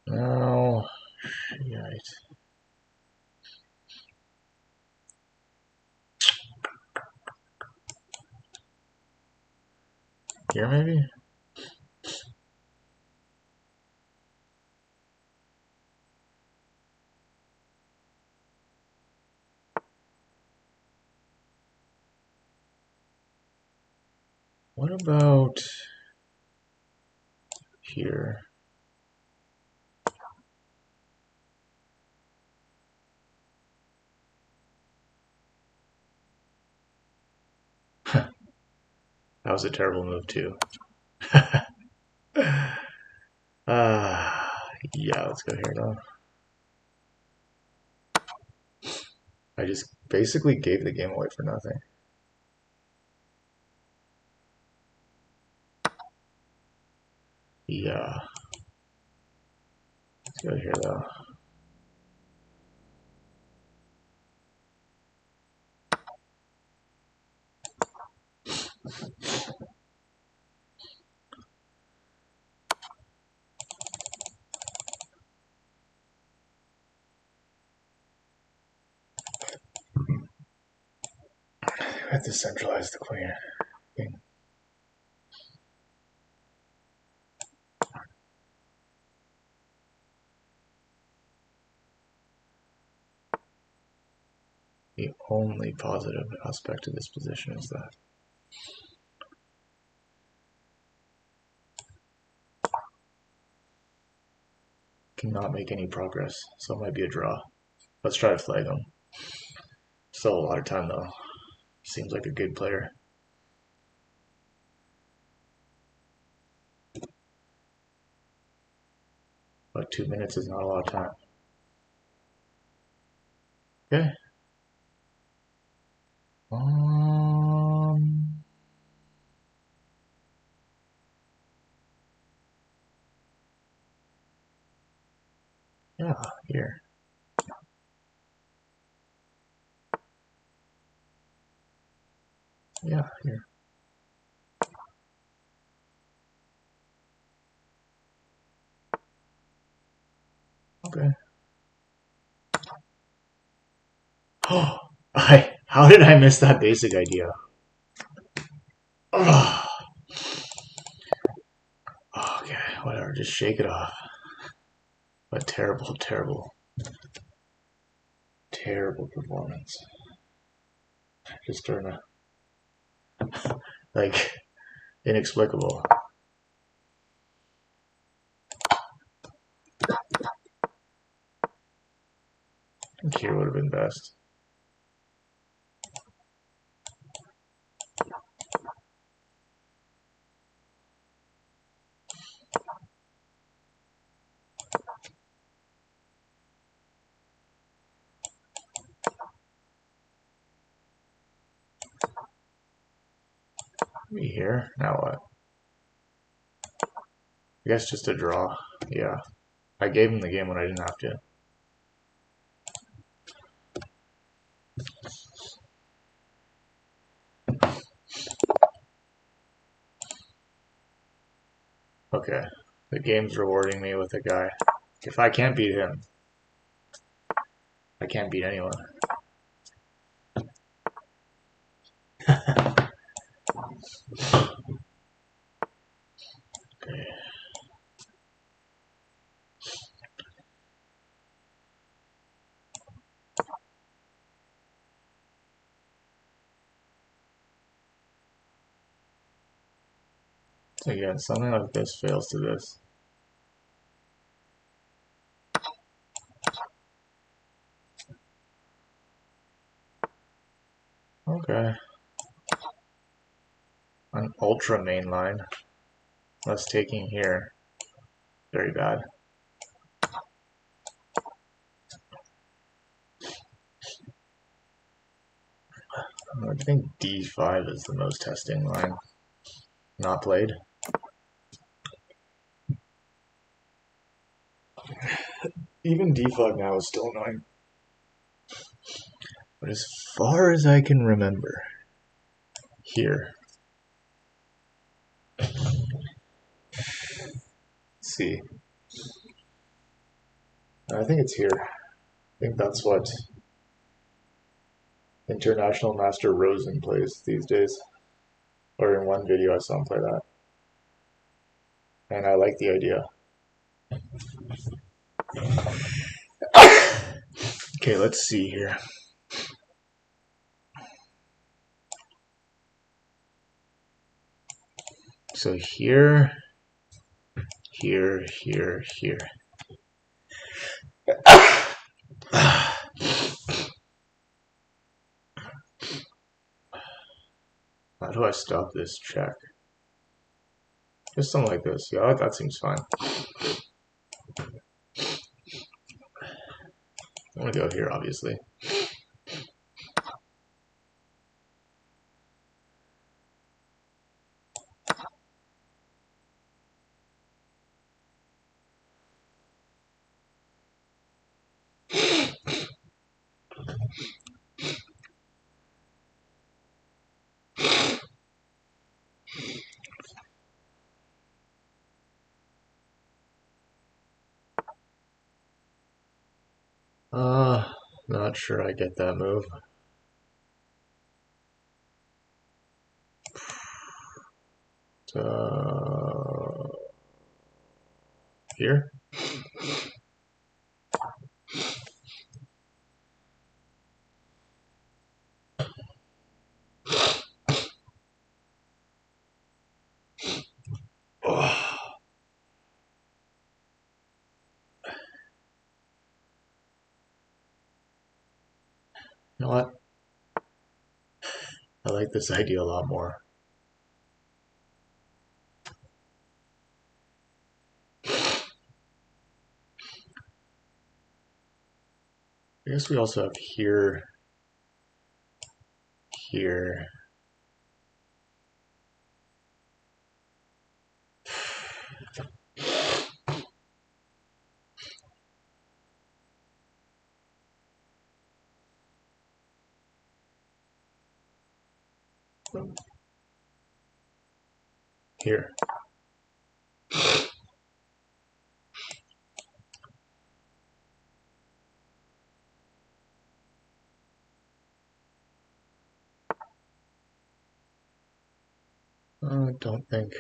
No, right. Here, maybe? What about here? That was a terrible move, too. Yeah, let's go here, though. I just basically gave the game away for nothing. Yeah. Let's go here, though. I have to centralize the queen. The only positive aspect of this position is that cannot make any progress, so it might be a draw. Let's try to flag him. Still a lot of time, though. Seems like a good player. But 2 minutes is not a lot of time. Okay. Yeah, here. Yeah, here. Okay. Oh, how did I miss that basic idea? Oh. Okay, whatever, just shake it off. But terrible, terrible, terrible performance. Just turn like inexplicable. I think here would have been best. Me here? Now what? I guess just a draw. Yeah. I gave him the game when I didn't have to. Okay. The game's rewarding me with a guy. If I can't beat him, I can't beat anyone. Okay. So again, something like this fails to this. Okay. An ultra main line. Less taking here. Very bad. I think D5 is the most testing line. Not played. Even D5 now is still annoying. But as far as I can remember, here. Let's see. I think it's here. I think that's what International Master Rosen plays these days. Or in one video I saw him play that. And I like the idea. Okay, let's see here. So here, here, here, here. How do I stop this check? Just something like this. Yeah, that seems fine. I'm gonna go here, obviously. Not sure I get that move. Here? Oh. You know what? I like this idea a lot more. I guess we also have here, here. Here. I don't think.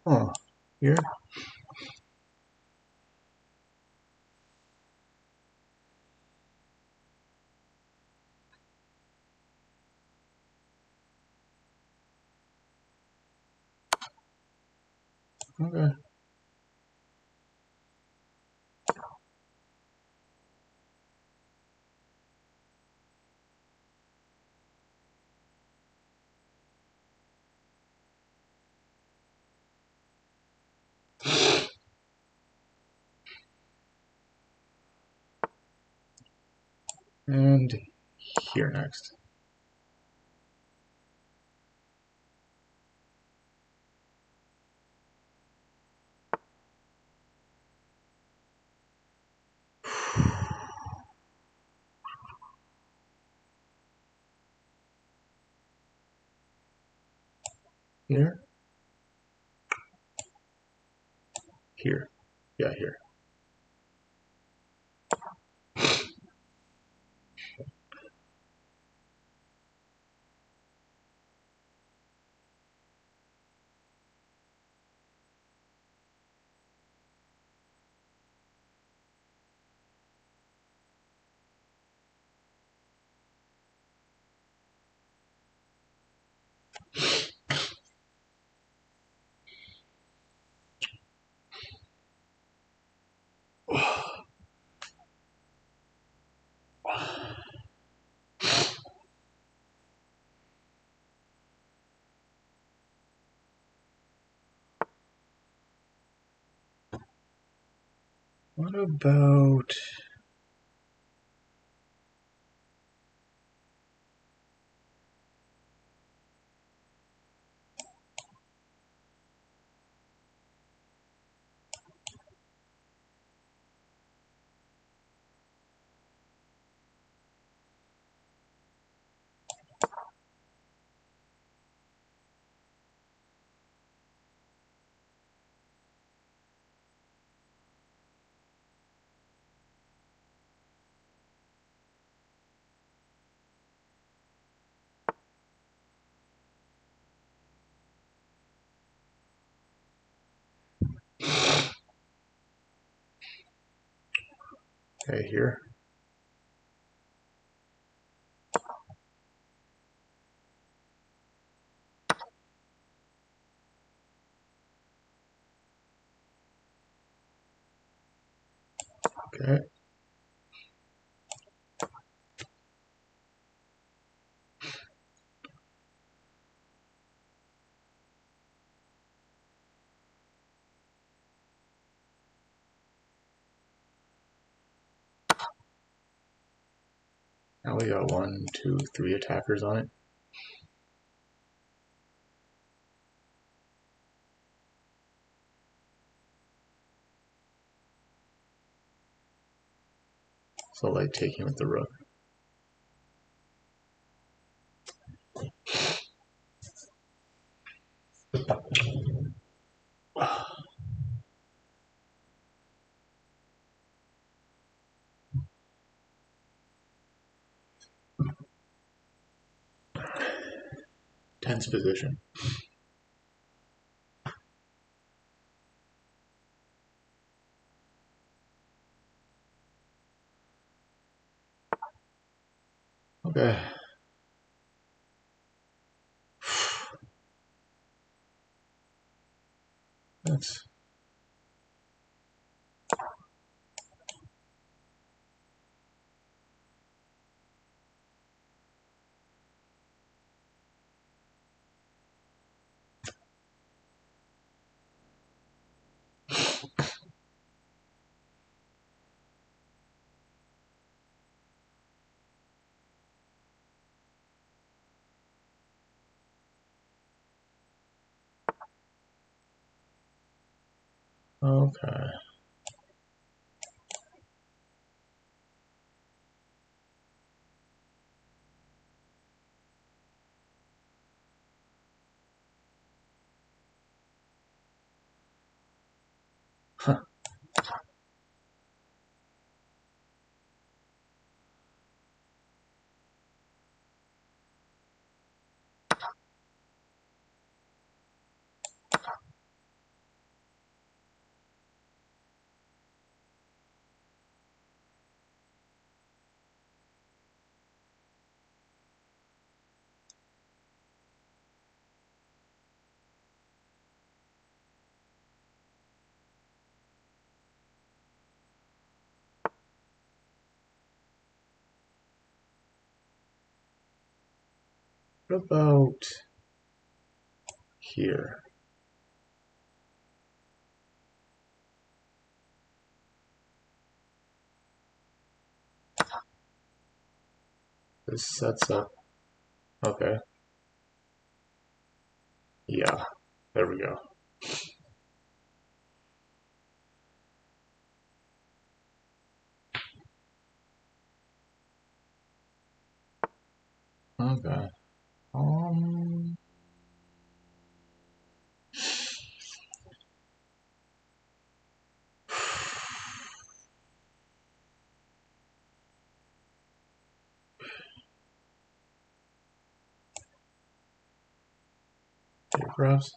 Huh. Here? Okay. And here next. Here? Here. Yeah, here. What about... Okay, here. Okay. Now we got 1, 2, 3 attackers on it. So like taking with the rook. Tense position. Okay. That's... Okay. Huh. What about here? This sets up. Okay. Yeah, there we go. Okay. Perhaps.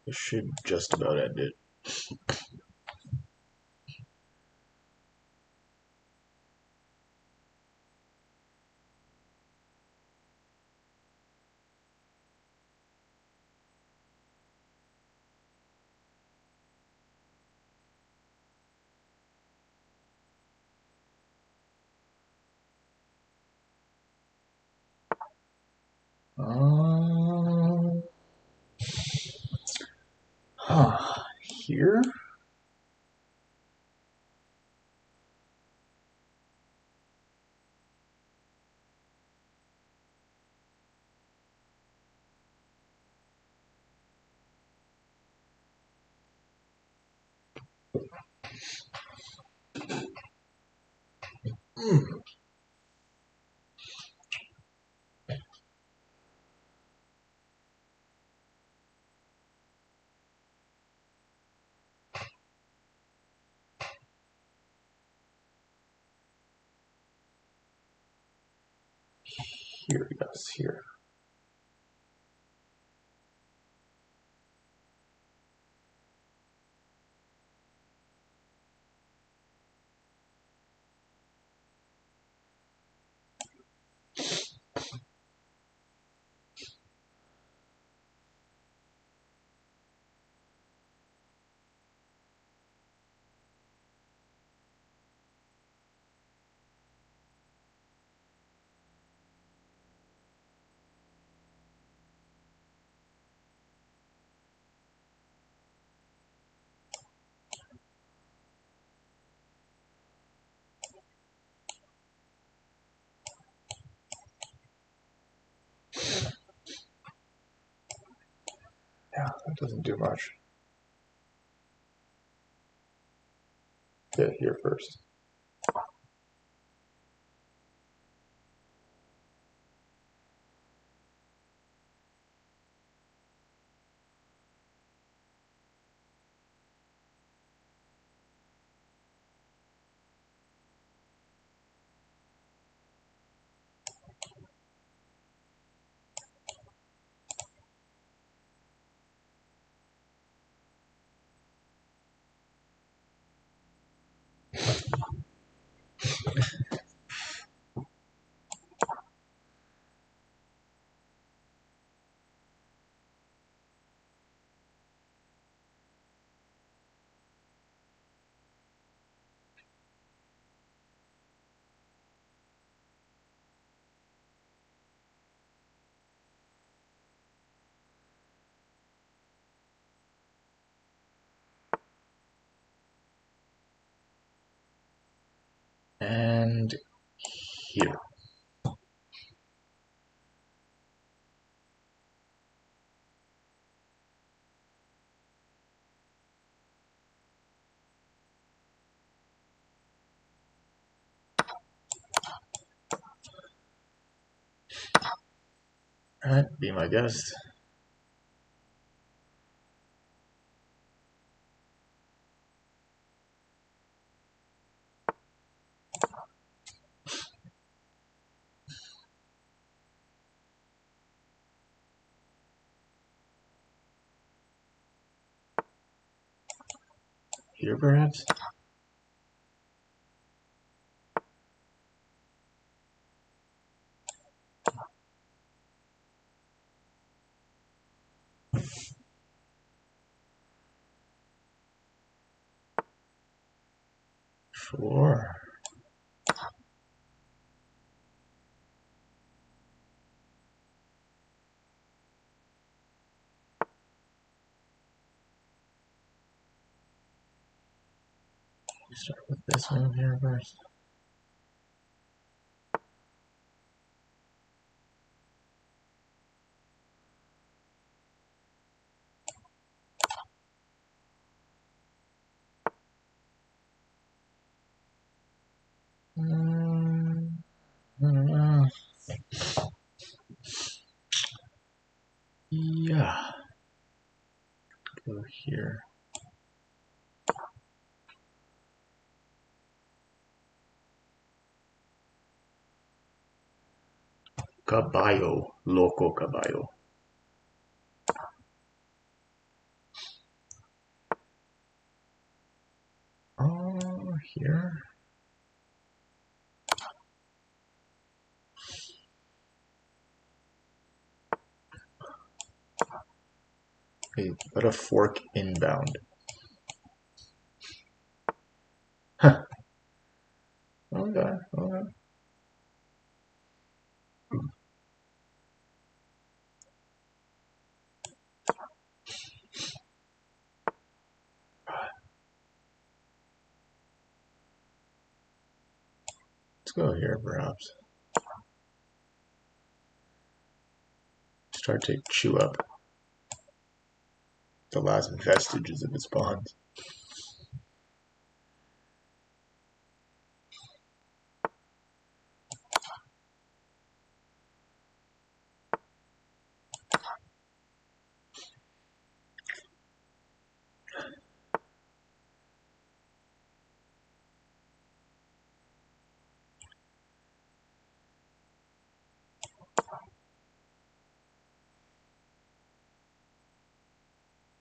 This should just about end it. Here? Here, yes, here. Yeah, that doesn't do much. Get here first. And here. Alright, be my guest. Here, perhaps? Sure. Start with this one here first. Yeah. Go here. Caballo, loco caballo. Oh, here. Hey, let a fork inbound. Huh. Okay, okay. Let's go here, perhaps. Start to chew up the last vestiges of its bonds.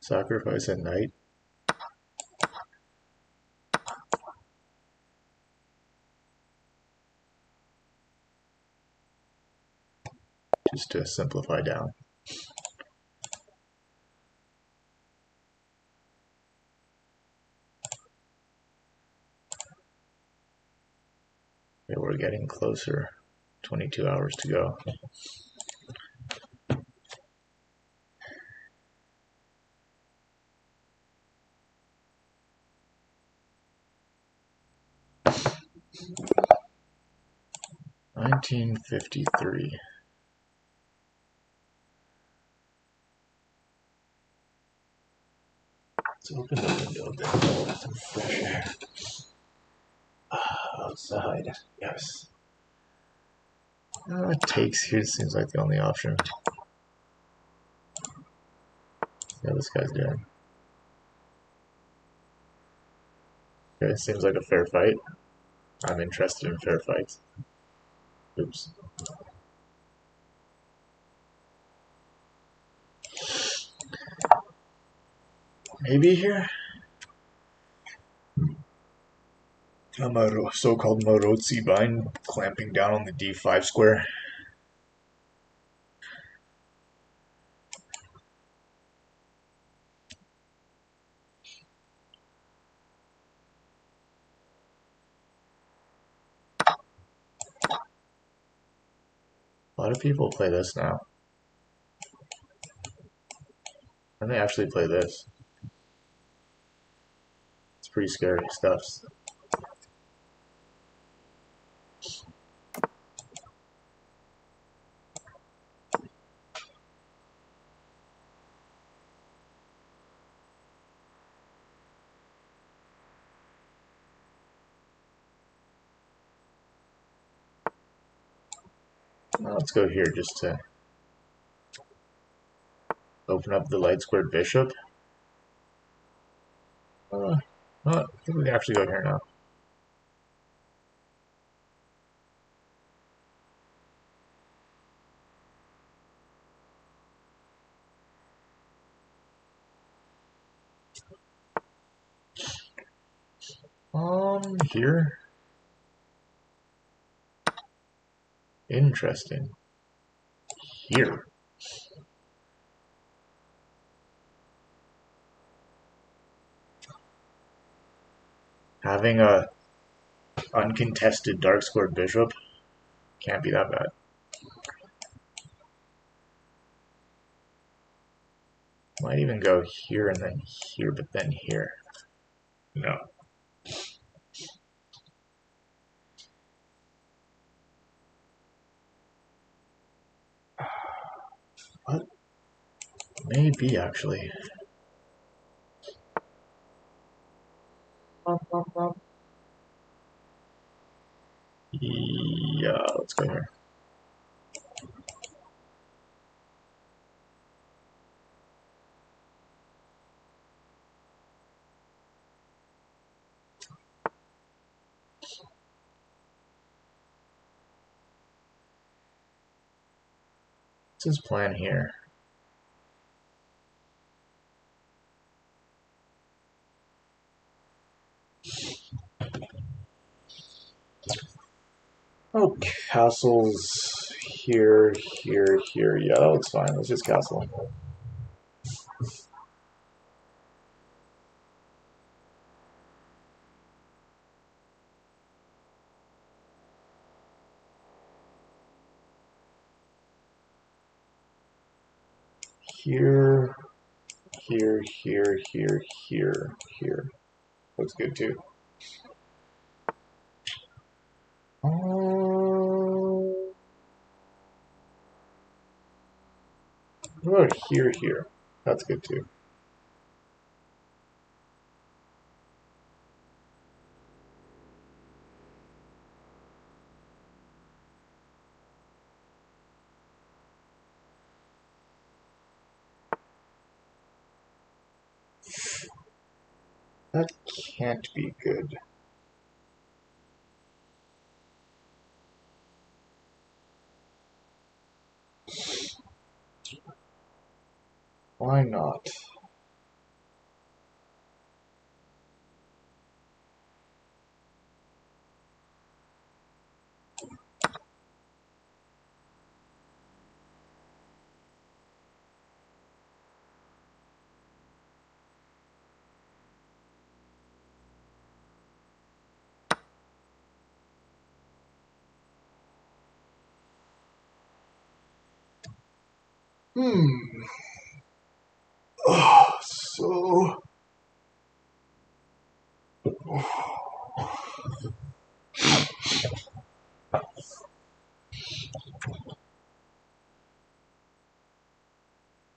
Sacrifice at night. Just to simplify down. Okay, we're getting closer. 22 hours to go. $19.53. Let's open the window a bit more with some fresh air. Outside, yes. Takes here seems like the only option. Yeah, this guy's doing. Okay, seems like a fair fight. I'm interested in fair fights. Oops. Maybe here? A so-called Morozzi bind clamping down on the d5 square. A lot of people play this now. And they actually play this. It's pretty scary stuff. Well, let's go here just to open up the light squared bishop. I think we can actually go here now. Here. Interesting. Here. Having a uncontested dark squared bishop can't be that bad. Might even go here and then here, but then here. No. What? Maybe, actually. Yeah, let's go here. What's his plan here? Oh, castles here, here, here. Yeah, that looks fine. Let's just castle. Here, here, here, here, here, here. Looks good too. What about here, here? That's good too. That can't be good. Why not? So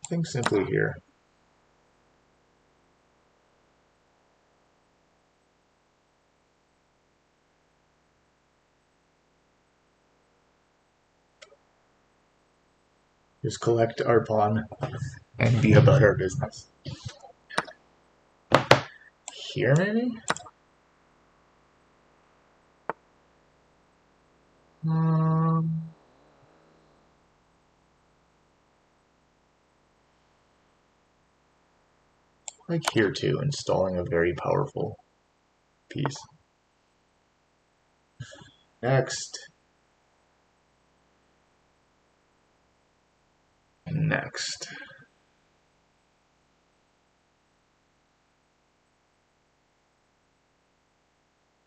I think simply here. Just collect our pawn and be about our business. Here, maybe? Like here too, installing a very powerful piece. Next. Next.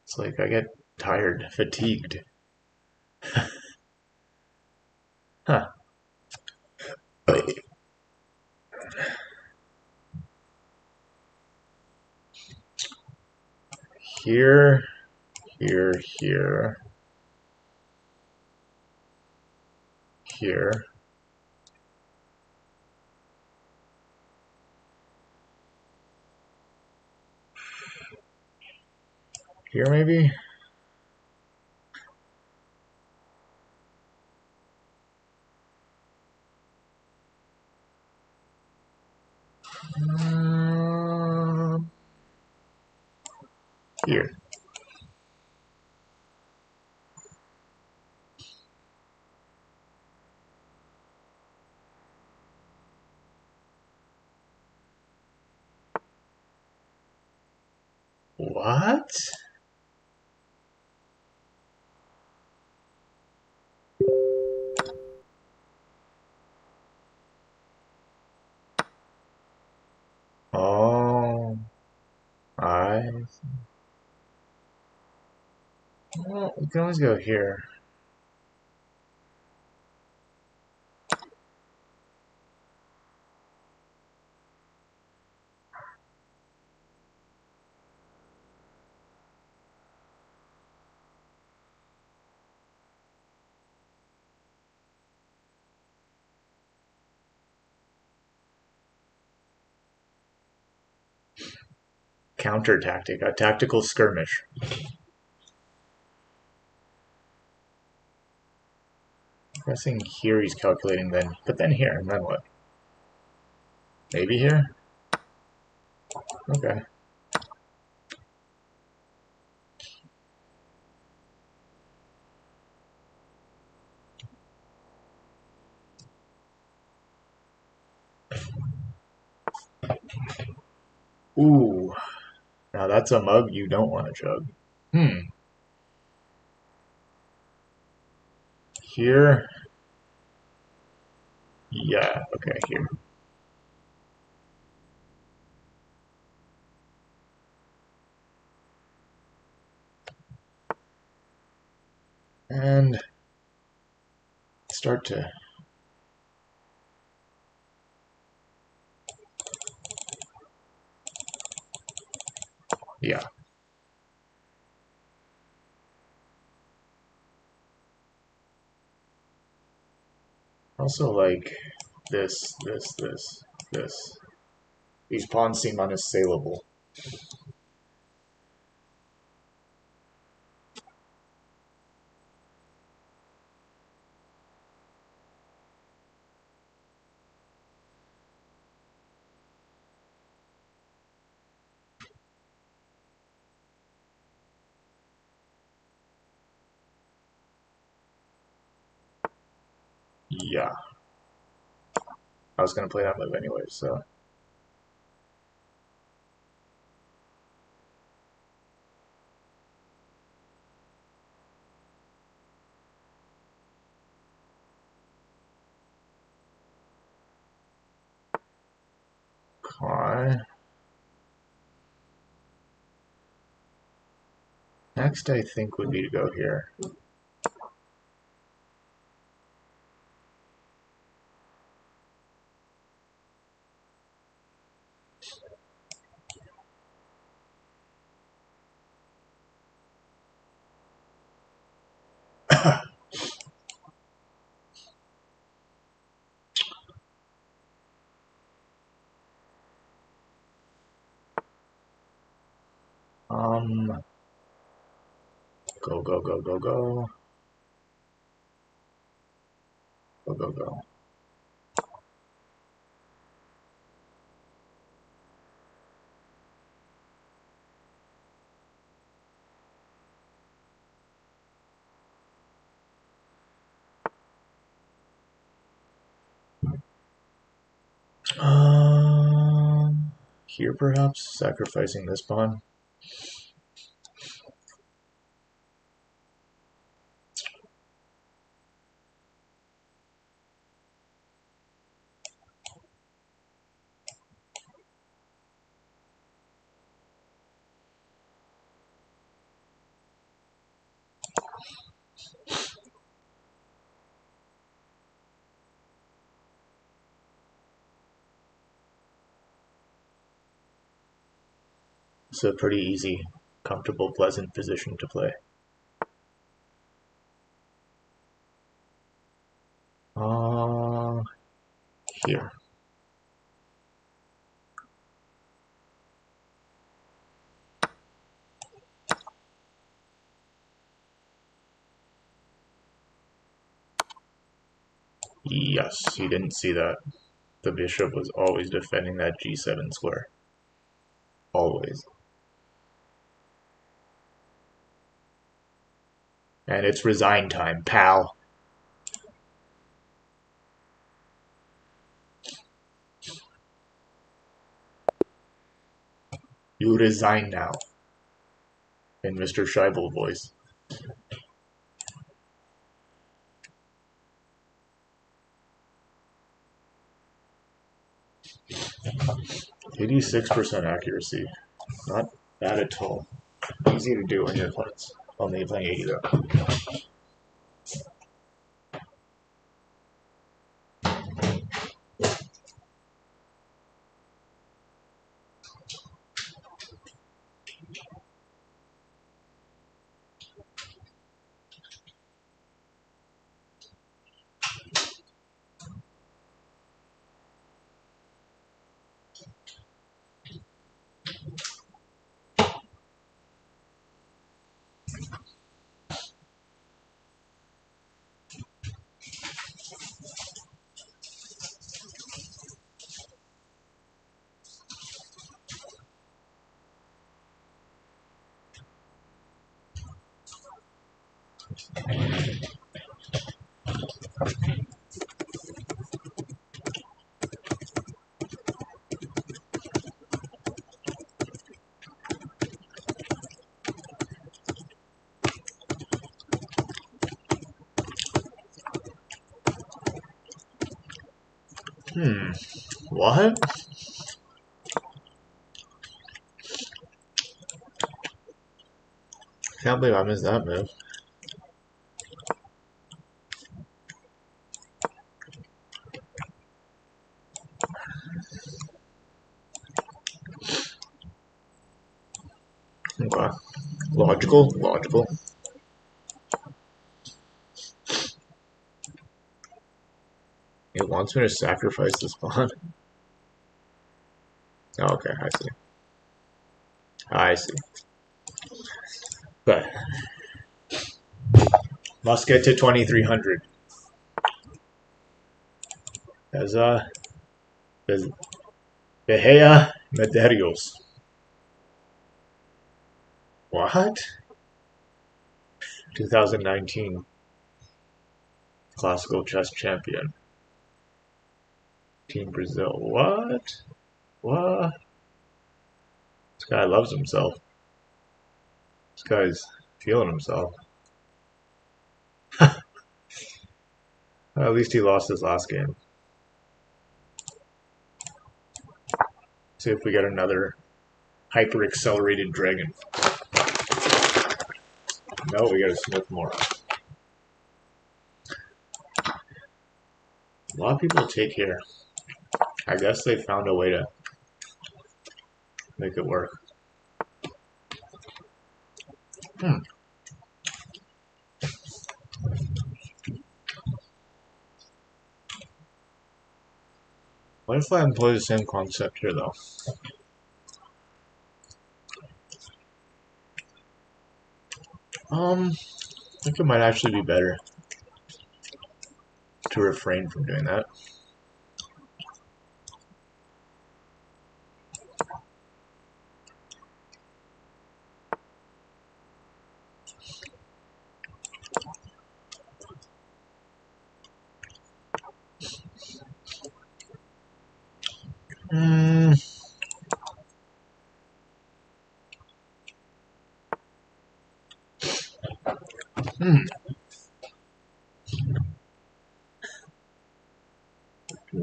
It's like I get tired, fatigued. Huh. Here, here, here. Here. Here, maybe? Here. What? Well, we can always go here. Counter tactic, a tactical skirmish. I'm guessing here he's calculating then, but then here, and then what? Maybe here? Okay. Ooh. Now that's a mug you don't want to chug. Here. Yeah, okay, here. And start to... Yeah. Also, like, this. These pawns seem unassailable. Yeah. I was going to play that move anyway, so... Okay. Next, I think, would be to go here. Go, go, go, go, go. Go, go, go. Here perhaps, sacrificing this pawn. It's a pretty easy, comfortable, pleasant position to play. Here. Yes, he didn't see that. The bishop was always defending that g7 square. Always. And it's resign time, pal. You resign now. In Mr. Scheibel voice. %86 accuracy. Not Bad at all. Easy to do on your cards. Only playing 80 though. What? Can't believe I missed that move. Okay. Logical, logical. It wants me to sacrifice this pawn. Oh, okay, I see. I see. But must get to 2300. As Behea Medeiros. What? 2019 classical chess champion. Team Brazil. What? What? This guy loves himself. This guy's feeling himself. At least he lost his last game. See if we get another hyper accelerated dragon. No, we got a Smith more. A lot of people take here. I guess they found a way to make it work. What if I employ the same concept here, though? I think it might actually be better to refrain from doing that.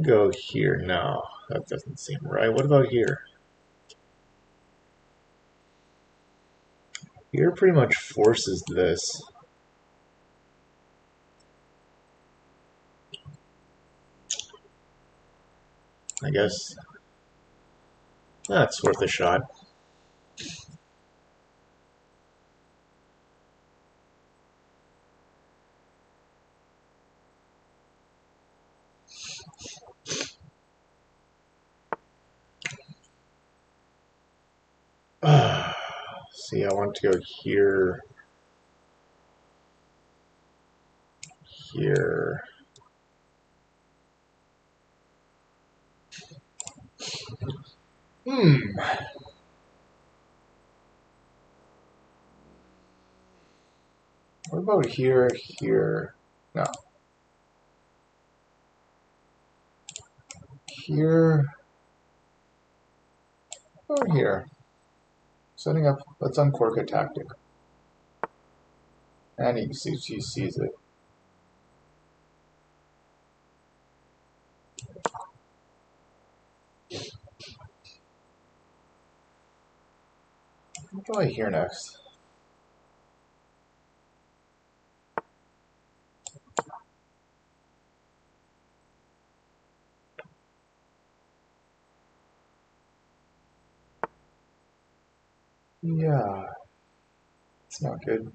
Go here. No, that doesn't seem right. What about here? Here pretty much forces this. I guess that's worth a shot. See, I want to go here, here. What about here, here? No. Here. Or here. Setting up, let's uncork a tactic. And you can see she sees it. I'm probably here next. Yeah, it's not good.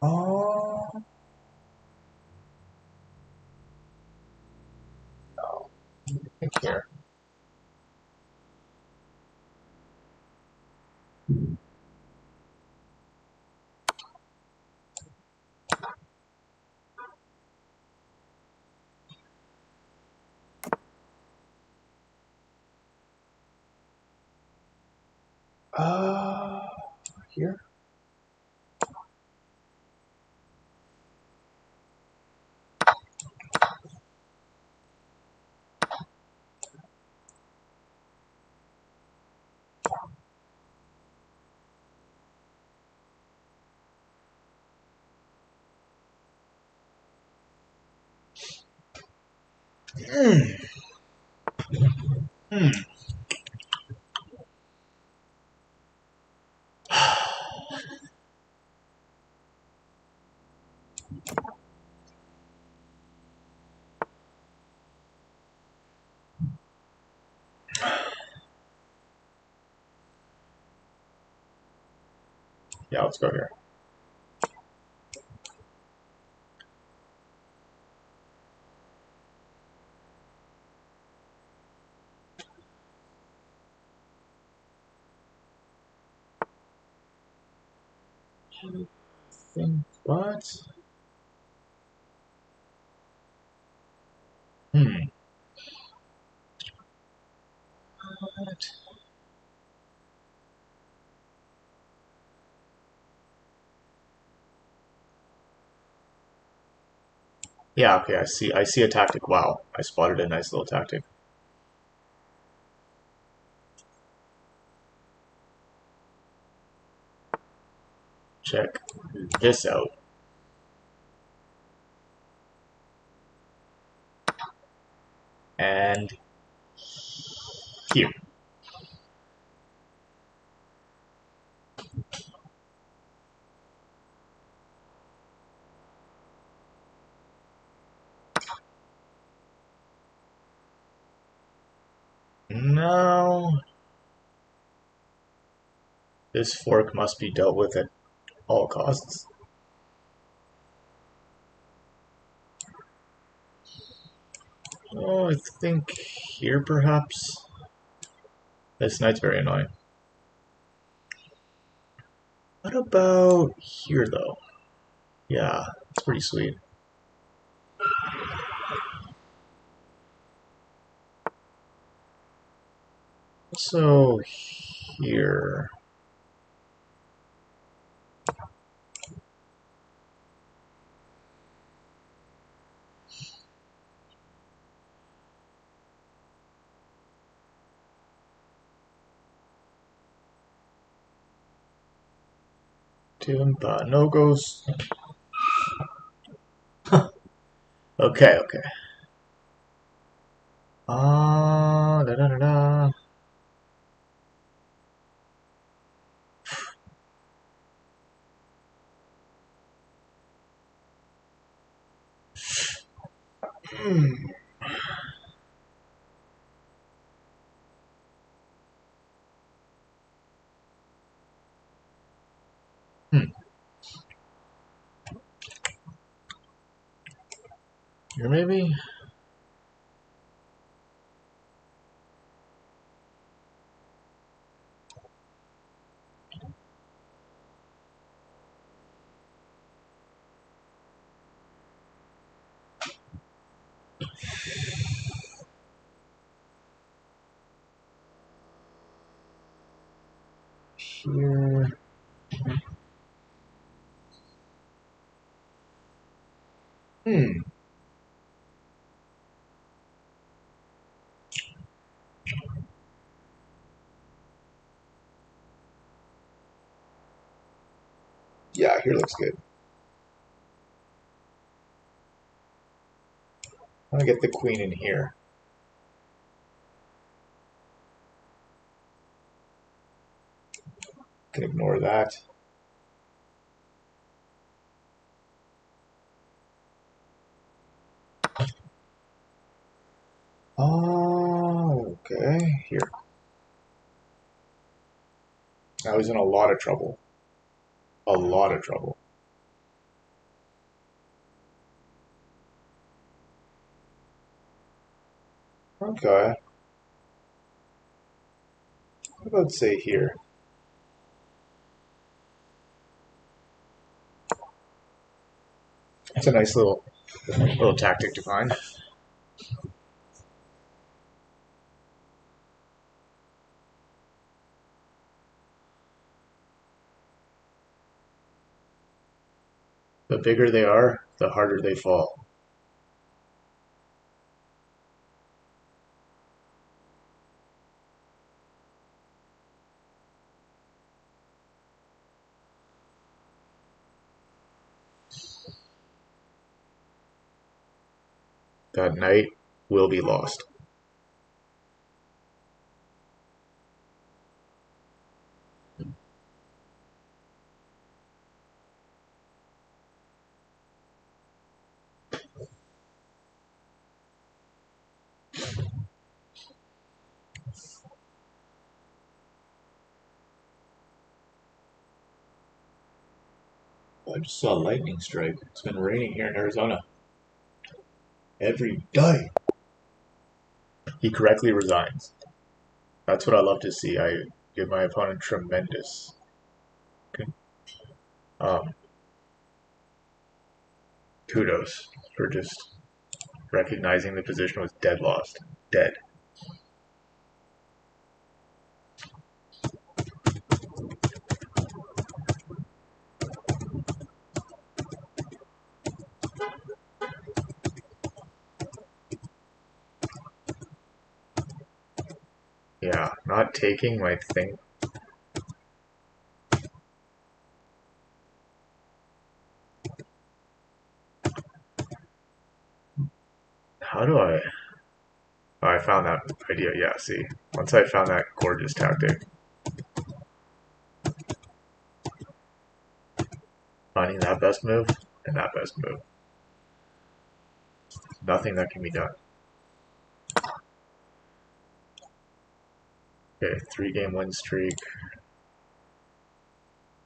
Oh, no. I think here. Here? Mm. Hmm. Yeah, let's go here. What? Hmm. What? Yeah, okay, I see a tactic. Wow. I spotted a nice little tactic. Check this out. And here. Now, this fork must be dealt with at all costs. Oh, I think here perhaps. This knight's very annoying. What about here though? Yeah, it's pretty sweet. So here. Timpa, no ghost. Okay, okay. Da da da da. Hmm. Hmm. Here maybe? Here. Hmm. Yeah, here looks good. I'm gonna get the queen in here. Can ignore that. Oh, okay. Here. Now he's in a lot of trouble. A lot of trouble. Okay. What about say here? It's a nice little tactic to find. The bigger they are, the harder they fall. That knight will be lost. I just saw a lightning strike. It's been raining here in Arizona. Every day. He correctly resigns. That's what I love to see. I give my opponent tremendous kudos for just recognizing the position was dead lost. Dead. Yeah, not taking my thing. How do I... Oh, I found that idea. Yeah, see. Once I found that gorgeous tactic. Finding that best move and that best move. Nothing that can be done. Okay, 3-game win streak.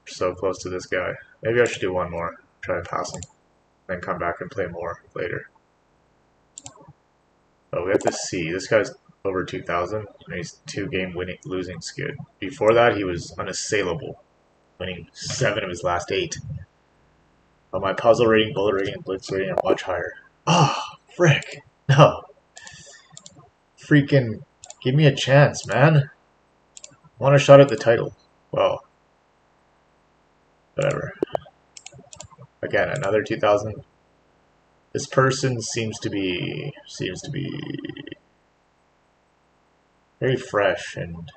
So close to this guy. Maybe I should do one more. Try to pass him. Then come back and play more later. Oh, we have to see. This guy's over 2,000, and he's 2-game losing skid. Before that, he was unassailable, winning 7 of his last 8. But my puzzle rating, bullet rating, and blitz rating are much higher. Oh, frick. No. Freaking give me a chance, man. I want a shot at the title. Well, whatever. Again, another 2,000. This person seems to be very fresh, and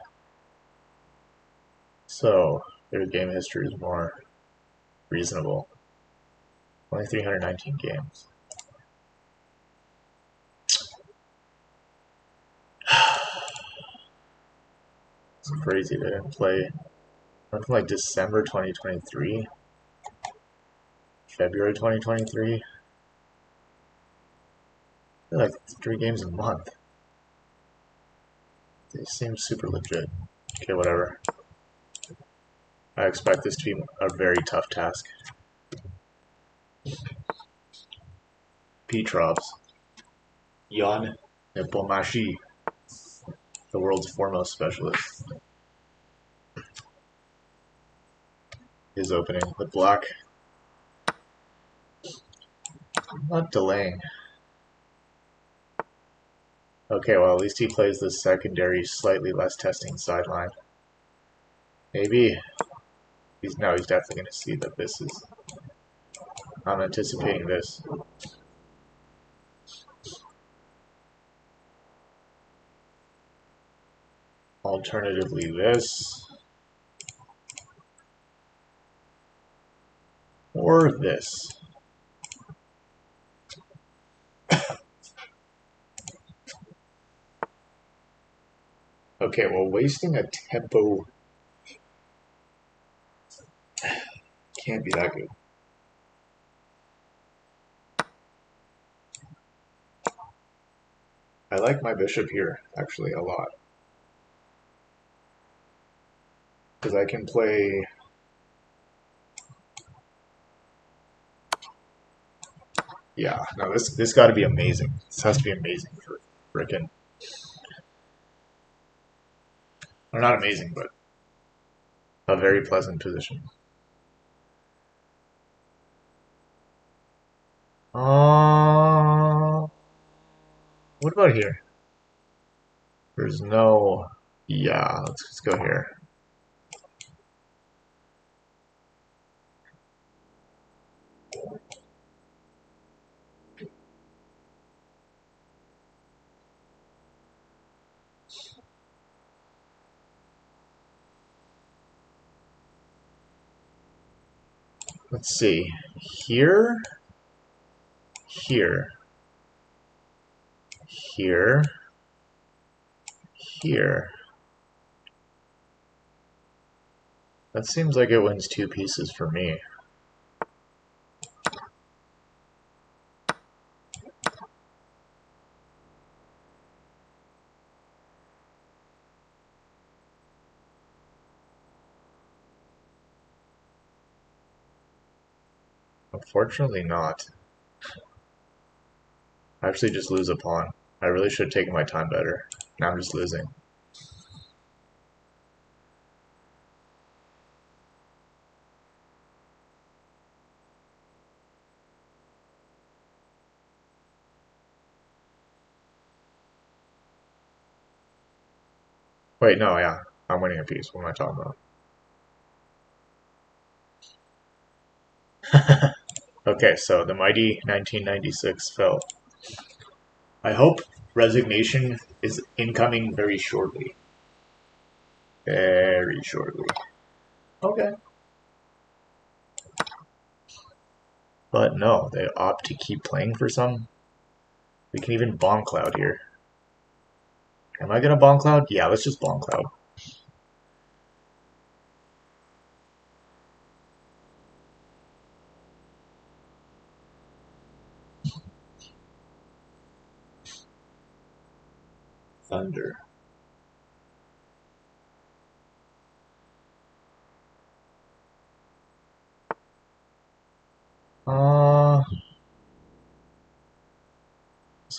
so their game history is more reasonable. Only 319 games. It's crazy they didn't play until like December 2023, February 2023. They're like 3 games a month. They seem super legit. Okay, whatever. I expect this to be a very tough task. Petrovs. Jan Nepomniachtchi, the world's foremost specialist, is opening with black. I'm not delaying. Okay, well, at least he plays the secondary, slightly less testing sideline. Maybe. He's definitely going to see that this is... I'm anticipating this. Alternatively, this. Or this. Okay, well, wasting a tempo can't be that good. I like my bishop here, actually, a lot. Because I can play... Yeah, no, this got to be amazing. This has to be amazing for frickin'... Or not amazing, but a very pleasant position. What about here? There's no... Yeah, let's just go here. Let's see. Here, here, here, here. That seems like it wins 2 pieces for me. Unfortunately not. I actually just lose a pawn. I really should have taken my time better. Now I'm just losing. Wait, no, yeah. I'm winning a piece. What am I talking about? Okay, so the mighty 1996 fell. I hope resignation is incoming very shortly. Very shortly. Okay. But no, they opt to keep playing for some. We can even bomb cloud here. Am I gonna bomb cloud? Yeah, let's just bomb cloud. Thunder.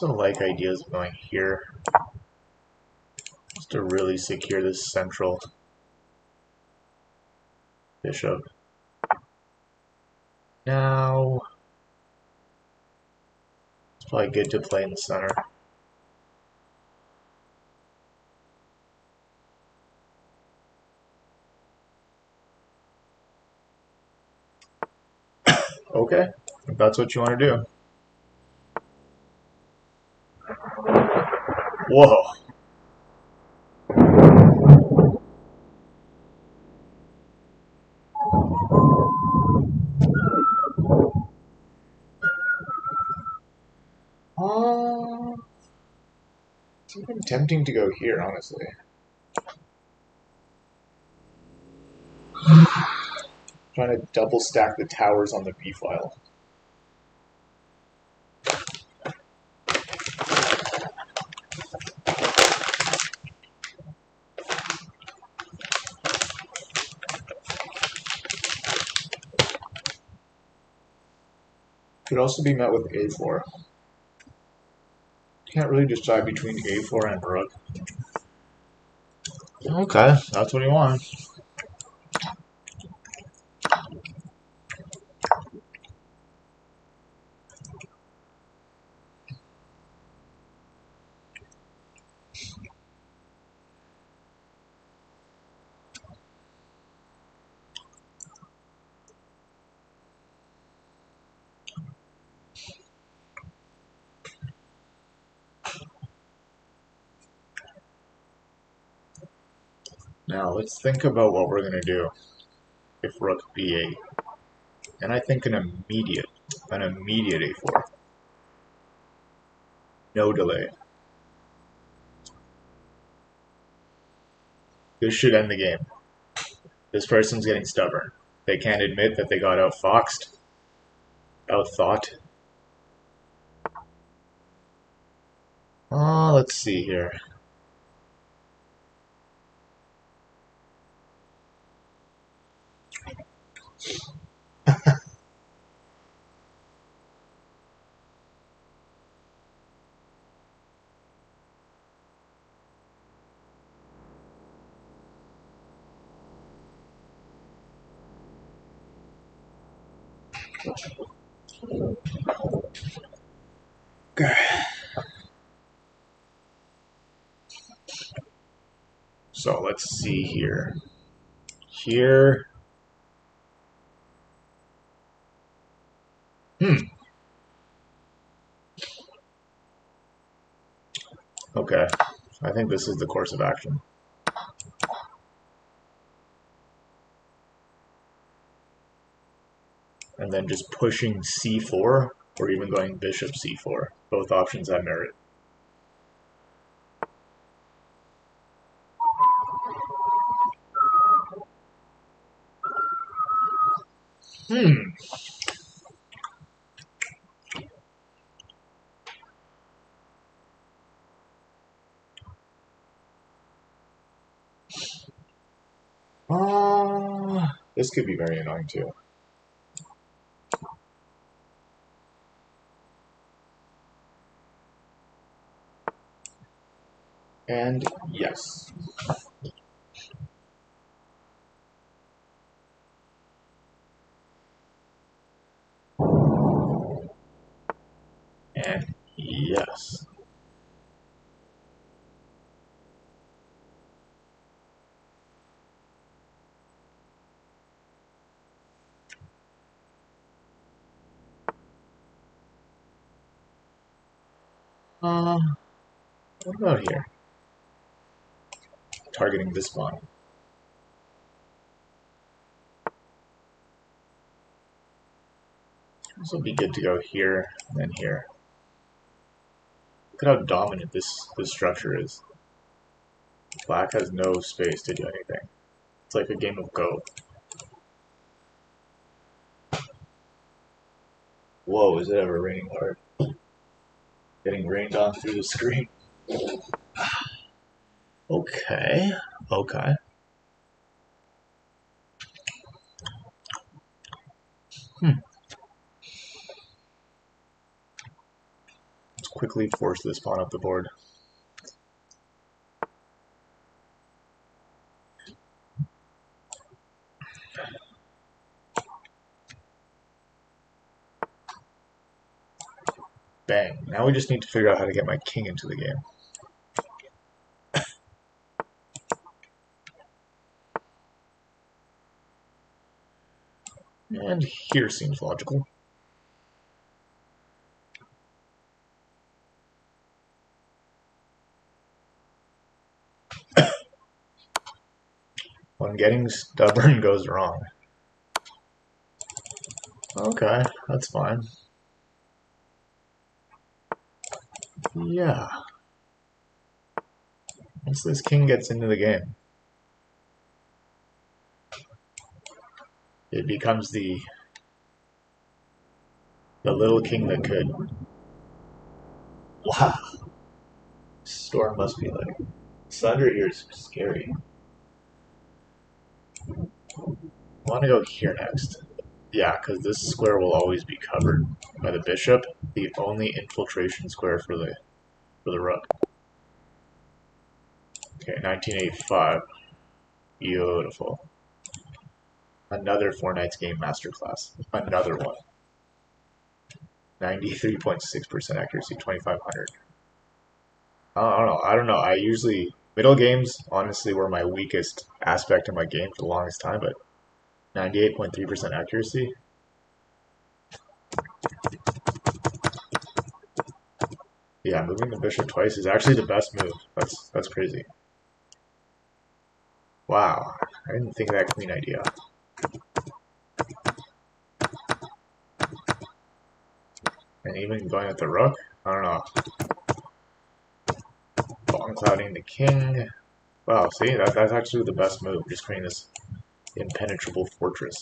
Also like ideas of going here. Just to really secure this central bishop. Now, it's probably good to play in the center. Okay, if that's what you want to do. Whoa. It's even tempting to go here, honestly. Trying to double stack the towers on the B file. Could also be met with A4. Can't really decide between A4 and rook. Okay, that's what you want. Now let's think about what we're going to do if rook B8. And I think an immediate A4. No delay. This should end the game. This person's getting stubborn. They can't admit that they got outfoxed, outthought. Let's see here. Okay. So let's see here. Here. Okay. I think this is the course of action. And then just pushing c4, or even going bishop c4. Both options have merit. This could be very annoying too. And yes. And yes. What about here? Targeting this pawn. This will be good to go here and then here. Look at how dominant this structure is. Black has no space to do anything. It's like a game of Go. Whoa, is it ever raining hard? Getting rained on through the screen. Okay, okay. Let's quickly force this pawn up the board. Bang. Now we just need to figure out how to get my king into the game. And here seems logical. When getting stubborn goes wrong. Okay, that's fine. Yeah. Once this king gets into the game, it becomes the little king that could. Wow. Storm must be like. Thunder here is scary. I want to go here next. Yeah, because this square will always be covered by the bishop. The only infiltration square for the rook. Okay, 1985. Beautiful. Another Four Knights game masterclass. Another one. 93.6% accuracy, 2500. I don't know. I usually middle games honestly were my weakest aspect of my game for the longest time, but 98.3% accuracy. Yeah, moving the bishop twice is actually the best move. That's crazy. Wow, I didn't think of that queen idea. And even going with the rook, I don't know. Bottom clouding the king. Wow, see, that's actually the best move, just creating this impenetrable fortress.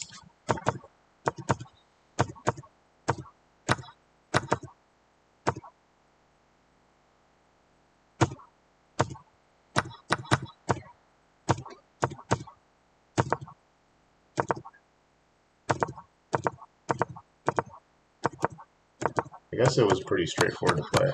I guess it was pretty straightforward to play.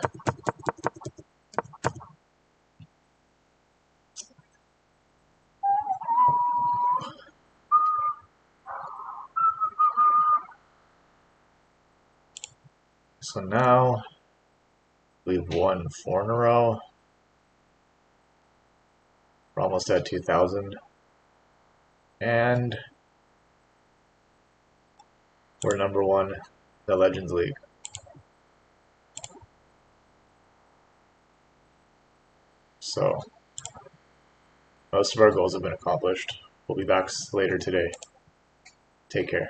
So now we've won 4 in a row. We're almost at 2,000. And we're number 1 in the Legends League. So most of our goals have been accomplished. We'll be back later today. Take care.